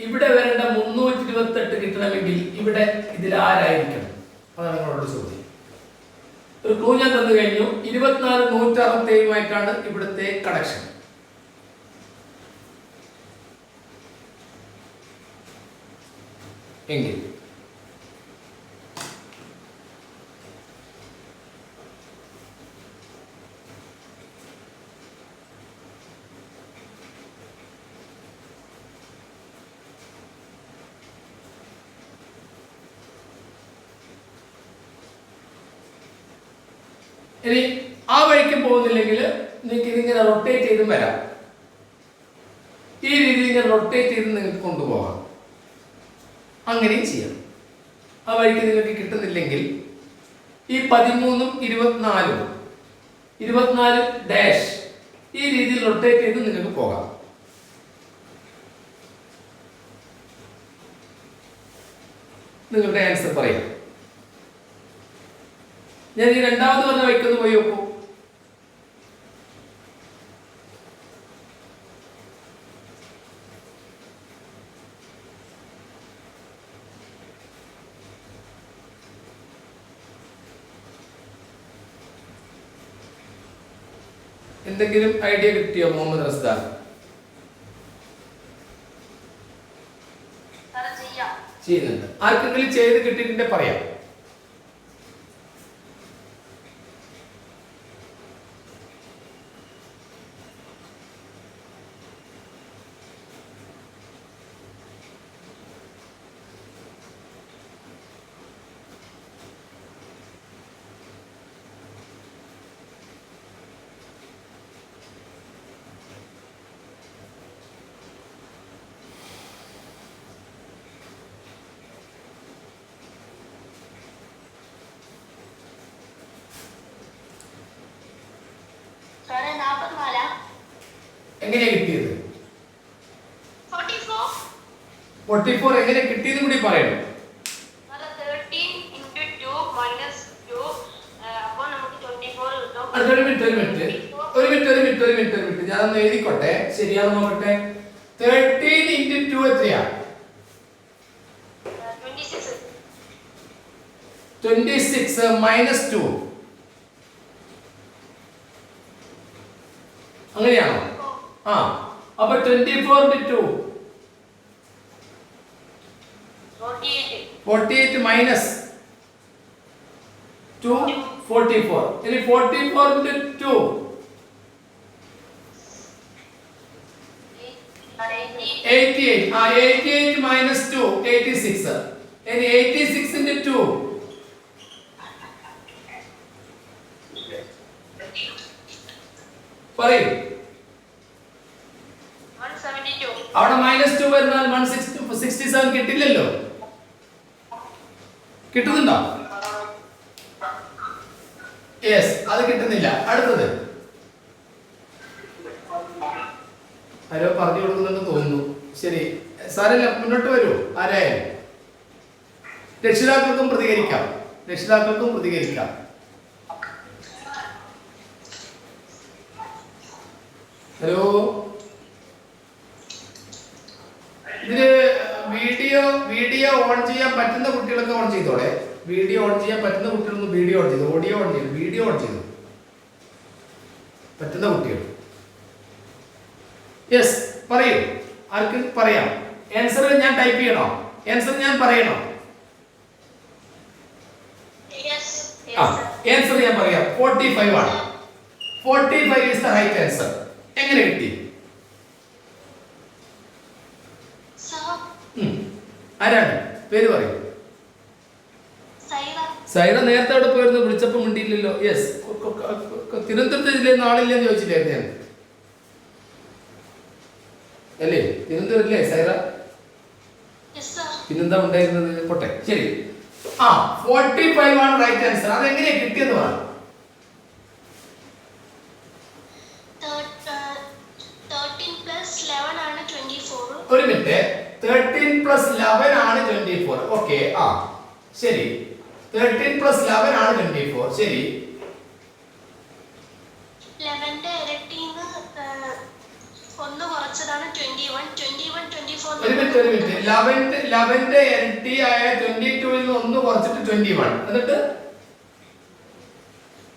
ഇവിടെ വരേണ്ട 328 കിട്ടണമെങ്കിൽ ഇവിടെ ഇതിൽ ആരായിരിക്കണം? അതാണ് നിങ്ങളോട് ചോദ്യം. ഒരു ക്ലൂ ഞാൻ തന്നു കഴിഞ്ഞു. 24 167 ഇവിടുത്തെ കണക്ഷൻ. എങ്കിൽ ഇനി ആ വഴിക്ക് പോകുന്നില്ലെങ്കിൽ നിങ്ങൾക്ക് ഇതിങ്ങനെ റൊട്ടേറ്റ് ചെയ്തും വരാം. ഈ രീതിയിൽ ഇങ്ങനെ റൊട്ടേറ്റ് ചെയ്ത് നിങ്ങൾക്ക് കൊണ്ടുപോകാം. അങ്ങനെയും ചെയ്യാം. ആ വഴിക്ക് നിങ്ങൾക്ക് കിട്ടുന്നില്ലെങ്കിൽ ഈ 13ഉം 24 ഡാഷ് ഈ രീതിയിൽ റൊട്ടേറ്റ് ചെയ്ത് നിങ്ങൾക്ക് പോകാം. നിങ്ങളുടെ ആൻസർ പറയാം. ഞാൻ ഈ രണ്ടാമത് പറഞ്ഞ വഴിക്കൊന്ന് പോയി നോക്കൂ. എന്തെങ്കിലും ഐഡിയ കിട്ടിയോ മുഹമ്മദ് റസ്ദാൻ? ചെയ്യുന്നുണ്ട്. ആർക്കെങ്കിലും ചെയ്ത് കിട്ടിയിട്ടുണ്ടെ പറയാം. എങ്ങനെയാ കിട്ടിയത്? 44 എങ്ങനെ കിട്ടിയത് കൂടി പറയണം. 13 × 2 - 2 അപ്പോൾ നമുക്ക് 24 കിട്ടും. ഒരു മിനിറ്റ് ഞാനൊന്ന് എഴുതിക്കോട്ടെ, ശരിയാണെന്ന് നോക്കട്ടെ. 13 × 2 എത്രയാ? 26 - 2 അങ്ങനെയാണോ? ആ, അപ്പൊ 24 × 2 48 മൈനസ് 2 44. ഇനി 44 × 2 88. 88 മൈനസ് 2 86. ഇനി 86 × 2 പറയൂ. 172. അവിടെ -2 വരുന്നാൽ 167 കിട്ടില്ലല്ലോ. കിട്ടുന്നുണ്ടോ? യെസ്, അത് കിട്ടുന്നില്ല. അടുത്തത് ആരോ പറഞ്ഞു കൊടുക്കുന്നുണ്ടെന്ന് തോന്നുന്നു. ശരി, സാരല്ല, മുന്നോട്ട് വരൂ. ആരായാലും രക്ഷിതാക്കൾക്കും പ്രതികരിക്കാം. ഹലോ, ഇതില് വീഡിയോ ഓൺ ചെയ്യാൻ പറ്റുന്ന കുട്ടികളൊക്കെ ഓൺ ചെയ്തോടെ. വീഡിയോ ഓൺ ചെയ്യാൻ പറ്റുന്ന കുട്ടികളൊന്ന് വീഡിയോ ഓൺ ചെയ്തു, ഓഡിയോ ഓൺ ചെയ്തു, വീഡിയോ ഓൺ ചെയ്തു പറ്റുന്ന കുട്ടികൾ. യെസ്, പറയൂ. ആർക്ക് പറയാം? ആൻസർ ഞാൻ ടൈപ്പ് ചെയ്യണോ? ആൻസർ ഞാൻ പറയണോ? Yes. ആ, ആൻസർ ഞാൻ പറയാം 45 ആണ്. 45 is the right answer. എങ്ങനെ കിട്ടി? ആരാണ് പേര് പറയും? സൈറ നേരത്തെ അവിടെ പോയിരുന്നു, വിളിച്ചപ്പോൾ മിണ്ടിയില്ലല്ലോ. യെസ്, തിരുവനന്തപുരത്ത് ജില്ലയിൽ ആളില്ലെന്ന് ചോദിച്ചില്ലായിരുന്നു ഞാൻ അല്ലേ? തിരുവനന്തപുരല്ലേ സൈറ? പിന്നെന്താ ഉണ്ടായിരുന്നത്? പോട്ടെ, ശരി. 45 ആണ് റൈറ്റ് ആൻസർ. അതെങ്ങനെയാ കിട്ടിയെന്ന് പറ. ഒരു മിനിറ്റ്, 13 പ്ലസ് 11 ആണ് 24. ഓക്കെ, ശരി. 13 പ്ലസ് 11 ആണ് 24. ശരി. 11ന്റെ ഇരട്ടിന്ന് 1 കുറച്ചതാണ് 21. 21 24. ഒരു മിനിറ്റ്. 11ന്റെ ഇരട്ടി ആയ 22 ൽ നിന്ന് 1 കുറച്ചിട്ട് 21. എന്നിട്ട്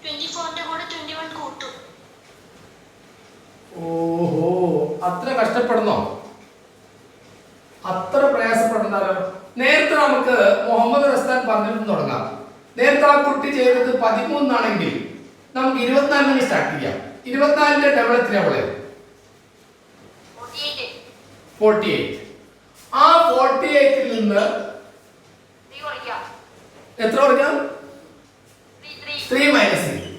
24ന്റെ കൂടെ 21 കൂട്ടും. ഓഹോ, അത്ര കഷ്ടപ്പെടുന്നോ? അത്ര പ്രയാസപ്പെടുന്നാലോ? നേരത്തെ നമുക്ക് മുഹമ്മദ് റസ്താൻ പറഞ്ഞിട്ട് തുടങ്ങാം. നേരത്തെ ആ കുട്ടി ചെയ്തത് 13 ആണെങ്കിൽ നമുക്ക് 24 സ്റ്റാർട്ട് ചെയ്യാം. 24ന്റെ ഡബിൾ എത്രയാ? 48. ആ 48ൽ നിന്ന് എത്ര കുറയ്ക്കാം? 3 മൈനസ് 3.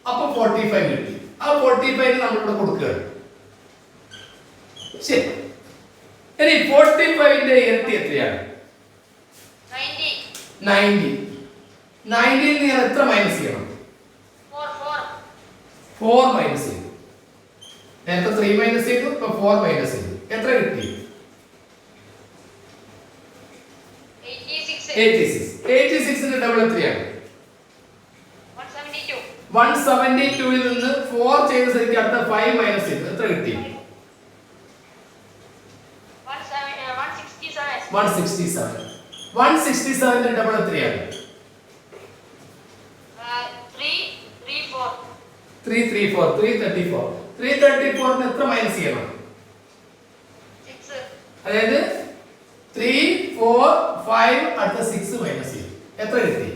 അപ്പൊ 45 കിട്ടി. ആ 45 നമ്മളിവിടെ കൊടുക്കുകയാണ്. ശരി. ഇനി 45ന്റെ ഇരട്ടി എത്രയാണ്? 90. 90ൽ നിന്ന് ഞാൻ എത്ര മൈനസ് ചെയ്യണം? 4 മൈനസ് ചെയ്തു. നേരത്തെ 3 മൈനസ് ചെയ്തു, ഇപ്പൊ 4 മൈനസ് ചെയ്തു. എത്ര കിട്ടി? 86. 86ന്റെ ഡബിൾ എത്രയാണ്? 172ൽ നിന്ന് 4 ചെയ്ത സ്ഥിതിക്ക് അടുത്ത 5 മൈനസ് ചെയ്തു. എത്ര കിട്ടി? 167. 167ന്റെ ഡബിൾ എത്രയാണ്? 334. 334. 334ന് എത്ര മൈനസ് ചെയ്യണം? അതായത് 3 4 5 അടുത്ത 6 മൈനസ് ചെയ്യും. എത്ര കിട്ടി?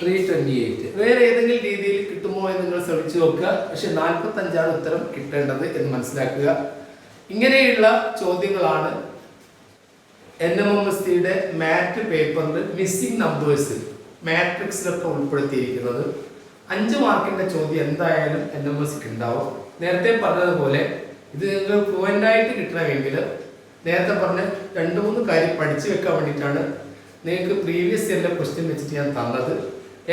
328. വേറെ ഏതെങ്കിലും രീതിയിൽ കിട്ടുമോ എന്ന് നിങ്ങൾ ശ്രമിച്ചു നോക്കുക. പക്ഷെ 45 ആണ് ഉത്തരം കിട്ടേണ്ടത് എന്ന് മനസ്സിലാക്കുക. ഇങ്ങനെയുള്ള ചോദ്യങ്ങളാണ് NMMSയുടെ മാറ്റ് പേപ്പറിൽ മിസ്സിംഗ് നമ്പേഴ്സ് മാട്രിക്സിലൊക്കെ ഉൾപ്പെടുത്തിയിരിക്കുന്നത്. 5 മാർക്കിന്റെ ചോദ്യം എന്തായാലും NMSക്ക് ഉണ്ടാവും. നേരത്തെ പറഞ്ഞതുപോലെ ഇത് നിങ്ങൾക്ക് ഫ്ലുവൻ്റ് ആയിട്ട് കിട്ടണമെങ്കിൽ നേരത്തെ പറഞ്ഞ 2-3 കാര്യം പഠിച്ചു വെക്കാൻ വേണ്ടിയിട്ടാണ് നിങ്ങൾക്ക് പ്രീവിയസ് ഇയറിലെ ക്വസ്റ്റ്യൻ വെച്ചിട്ട് ഞാൻ തന്നത്.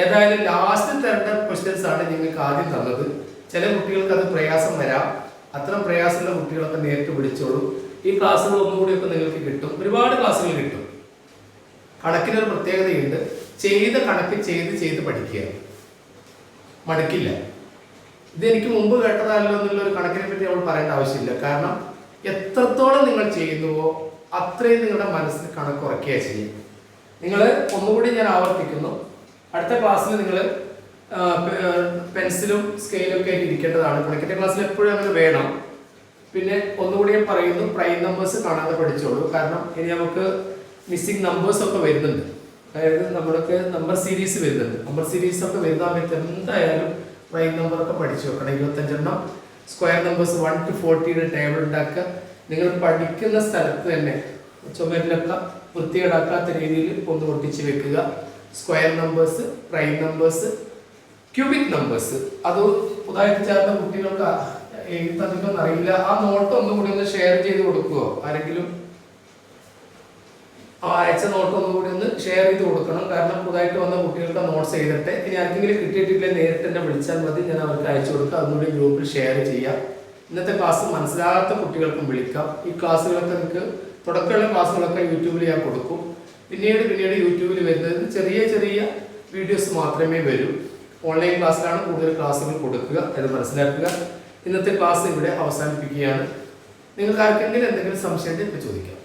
ഏതായാലും ലാസ്റ്റ് തരേണ്ട ക്വസ്റ്റ്യൻസ് ആണ് നിങ്ങൾക്ക് ആദ്യം തന്നത്. ചില കുട്ടികൾക്ക് അത് പ്രയാസം വരാം. അത്തരം പ്രയാസമുള്ള കുട്ടികളൊക്കെ നേരിട്ട് വിളിച്ചോളൂ. ഈ ക്ലാസ്സുകൾ ഒന്നുകൂടിയൊക്കെ നിങ്ങൾക്ക് കിട്ടും. ഒരുപാട് ക്ലാസ്സുകൾ കിട്ടും. കണക്കിനൊരു പ്രത്യേകതയുണ്ട്. ചെയ്ത കണക്ക് ചെയ്ത് പഠിക്കുക, മടുക്കില്ല. ഇതെനിക്ക് മുമ്പ് കേട്ടതല്ലോ എന്നുള്ളൊരു കണക്കിനെ പറ്റി നമ്മൾ പറയേണ്ട ആവശ്യമില്ല. കാരണം എത്രത്തോളം നിങ്ങൾ ചെയ്യുന്നുവോ അത്രയും നിങ്ങളുടെ മനസ്സിൽ കണക്ക് ഉറക്കുക ചെയ്യും. നിങ്ങൾ ഒന്നുകൂടി ഞാൻ ആവർത്തിക്കുന്നു, അടുത്ത ക്ലാസ്സിൽ നിങ്ങൾ പെൻസിലും സ്കെയിലും ഒക്കെ ആയിട്ട് ഇരിക്കേണ്ടതാണ്. കണക്കിൻ്റെ ക്ലാസ്സിൽ എപ്പോഴും അങ്ങനെ വേണം. പിന്നെ ഒന്നുകൂടി ഞാൻ പറയുന്നു, പ്രൈം നമ്പേഴ്സ് കാണാതെ പഠിച്ചോളൂ. കാരണം ഇനി നമുക്ക് മിസ്സിംഗ് നമ്പേഴ്സ് ഒക്കെ വരുന്നുണ്ട്. അതായത് നമ്മളൊക്കെ നമ്പർ സീരീസ് വരുന്നുണ്ട്. നമ്പർ സീരീസ് ഒക്കെ വരുന്ന സമയത്ത് എന്തായാലും പ്രൈം നമ്പറൊക്കെ പഠിച്ചു വെക്കണം. 25 എണ്ണം സ്ക്വയർ നമ്പേഴ്സ് 1 to 40യുടെ ടേബിൾ ഉണ്ടാക്കുക. നിങ്ങൾ പഠിക്കുന്ന സ്ഥലത്ത് തന്നെ ചുമരിലൊക്കെ വൃത്തികേടാക്കാത്ത രീതിയിൽ ഒന്ന് ഒട്ടിച്ച് വെക്കുക. Square numbers, prime numbers, cubic numbers. അത് പുതുതായിട്ട് ചേർന്ന കുട്ടികൾക്ക് എഴുത്തധികം അറിയില്ല. ആ നോട്ട് ഒന്നുകൂടി ഒന്ന് ഷെയർ ചെയ്ത് കൊടുക്കുമോ? ആരെങ്കിലും അയച്ച നോട്ട് ഒന്നുകൂടി ഒന്ന് ഷെയർ ചെയ്ത് കൊടുക്കണം. കാരണം പുതുതായിട്ട് വന്ന കുട്ടികൾക്ക് നോട്ട്സ് എഴുതട്ടെ. ഇനി ആർക്കെങ്കിലും കിട്ടിയിട്ടില്ല നേരിട്ട് എന്നെ വിളിച്ചാൽ മതി, ഞാൻ അവർക്ക് അയച്ചു കൊടുക്കുക. അതുകൂടി ഗ്രൂപ്പിൽ ഷെയർ ചെയ്യാം. ഇന്നത്തെ ക്ലാസ് മനസ്സിലാകാത്ത കുട്ടികൾക്കും വിളിക്കാം. ഈ ക്ലാസ്സുകളൊക്കെ നിങ്ങൾക്ക് തുടക്കമുള്ള ക്ലാസ്സുകളൊക്കെ യൂട്യൂബിൽ ഞാൻ കൊടുക്കും. പിന്നീട് യൂട്യൂബിൽ വരുന്നത് ചെറിയ വീഡിയോസ് മാത്രമേ വരൂ. ഓൺലൈൻ ക്ലാസ്സിലാണ് കൂടുതൽ ക്ലാസ്സുകൾ കൊടുക്കുക, അത് മനസ്സിലാക്കുക. ഇന്നത്തെ ക്ലാസ് ഇവിടെ അവസാനിപ്പിക്കുകയാണ്. നിങ്ങൾക്ക് ആർക്കെങ്കിലും എന്തെങ്കിലും സംശയം ഉണ്ടെങ്കിൽ ഇപ്പോൾ ചോദിക്കാം.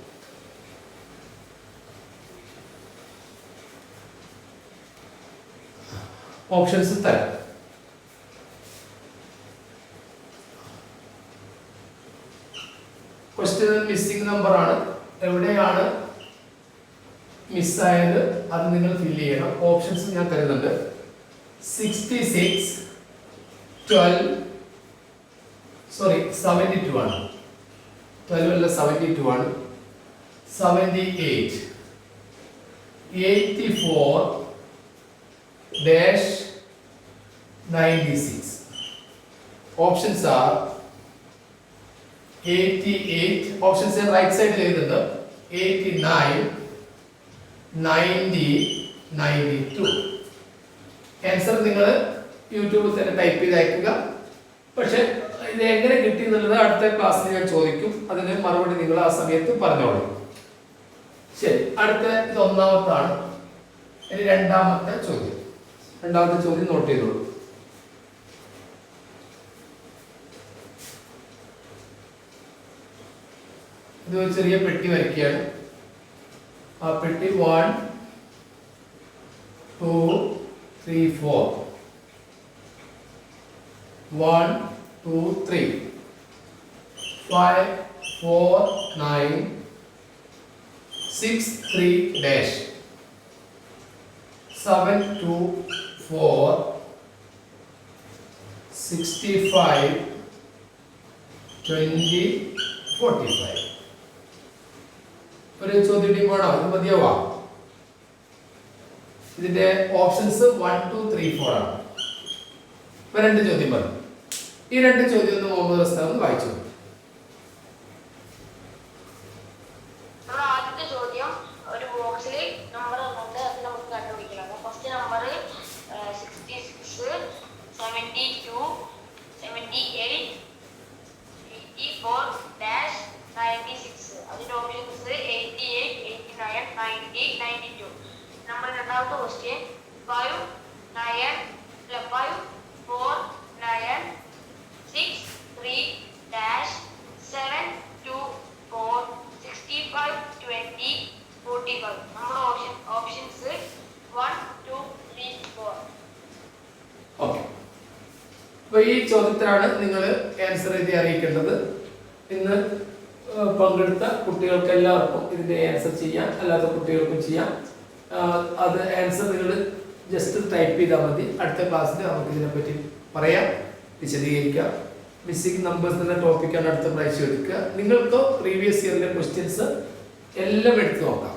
ഓപ്ഷൻസ് തരാം. ക്വസ്റ്റ്യൻ മിസ്സിംഗ് നമ്പർ ആണ്. എവിടെയാണ് മിസ്സായത് അത് നിങ്ങൾ ഫില്ല് ചെയ്യണം. ഓപ്ഷൻസ് ഞാൻ തരുന്നുണ്ട്. 66 12 sorry 72 ആണ് 12 അല്ല 72 ആണ് 78 84 dash 96 options are 88 options in right side എഴുതുന്നത് 89 90 92 ആൻസർ നിങ്ങൾ യൂട്യൂബിൽ തന്നെ ടൈപ്പ് ചെയ്ത് അയക്കുക. പക്ഷെ ഇത് എങ്ങനെ കിട്ടി എന്നുള്ളത് അടുത്ത ക്ലാസ്സിൽ ഞാൻ ചോദിക്കും. അതിന് മറുപടി നിങ്ങൾ ആ സമയത്ത് പറഞ്ഞോളൂ. ശരി, അടുത്ത ഇത് ഒന്നാമത്താണ്. ഇനി രണ്ടാമത്തെ ചോദ്യം നോട്ട് ചെയ്തോളൂ. ഇത് ഒരു ചെറിയ പെട്ടി വരയ്ക്കുകയാണ്. ആ പെട്ടി 1 2 3 4 1 2 3 5 4 9 6 3 dash 7 2 4 65 20 45 ഒരു ചോദ്യം വേണോ? അത് മതിയാവാ? ഇതിന്റെ ഓപ്ഷൻസ് 1 2 3 4 ആണ്. ഇപ്പൊ രണ്ട് ചോദ്യം പറഞ്ഞു. ഈ രണ്ട് ചോദ്യം ഒന്ന് മുഹമ്മദ് റസ്താൻ വായിച്ചു. നമ്മുടെ ആദ്യത്തെ ചോദ്യം ഒരു ബോക്സിൽ നമ്പർ തന്നിട്ട് അത് നമുക്ക് കണ്ടുപിടിക്കണം. First number 66 72 78 84 dash 96. അതിന്റെ ഓപ്ഷൻസ് 88 89 90 92. നമ്മുടെ രണ്ടാമത്തെ ക്വസ്റ്റ്യൻ 5 9 5 4 9 6 3 dash 7 2 4 65 20 45. നമ്മുടെ ഓപ്ഷൻസ് 1 2 3 4. ഓക്കെ, അപ്പൊ ഈ ചോദ്യത്തിനാണ് നിങ്ങൾ ആൻസർ എഴുതി അറിയിക്കേണ്ടത്. ഇന്ന് പങ്കെടുത്ത കുട്ടികൾക്ക് എല്ലാവർക്കും ഇതിന്റെ ആൻസർ ചെയ്യാം, അല്ലാത്ത കുട്ടികൾക്കും ചെയ്യാം. അത് ആൻസർ നിങ്ങൾ ജസ്റ്റ് ടൈപ്പ് ചെയ്താൽ മതി. അടുത്ത ക്ലാസ്സിൽ നമുക്ക് ഇതിനെപ്പറ്റി പറയാം, വിശദീകരിക്കാം. മിസ്സിംഗ് നമ്പേഴ്സ് എന്ന ടോപ്പിക്കാണ് അടുത്ത പ്രാവശ്യം എടുക്കുക. നിങ്ങൾക്ക് പ്രീവിയസ് ഇയറിലെ ക്വസ്റ്റ്യൻസ് എല്ലാം എടുത്ത് നോക്കാം.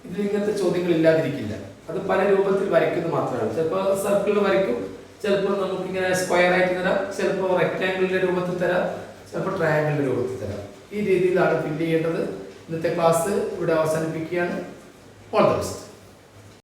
ഇതിൽ ഇങ്ങനത്തെ ചോദ്യങ്ങൾ ഇല്ലാതിരിക്കില്ല. അത് പല രൂപത്തിൽ വരയ്ക്കുന്നത് മാത്രമാണ്. ചിലപ്പോൾ സർക്കിൾ വരയ്ക്കും, ചിലപ്പോൾ നമുക്കിങ്ങനെ സ്ക്വയർ ആയിട്ട് തരാം, ചിലപ്പോൾ റെക്റ്റാങ്കിളിന്റെ രൂപത്തിൽ തരാം, ചിലപ്പോൾ ട്രയാങ്കിളിന്റെ രൂപത്തിൽ തരാം. ഈ രീതിയിലാണ് ഫില്ല് ചെയ്യേണ്ടത്. ഇന്നത്തെ ക്ലാസ് ഇവിടെ അവസാനിപ്പിക്കുകയാണ്. All the best.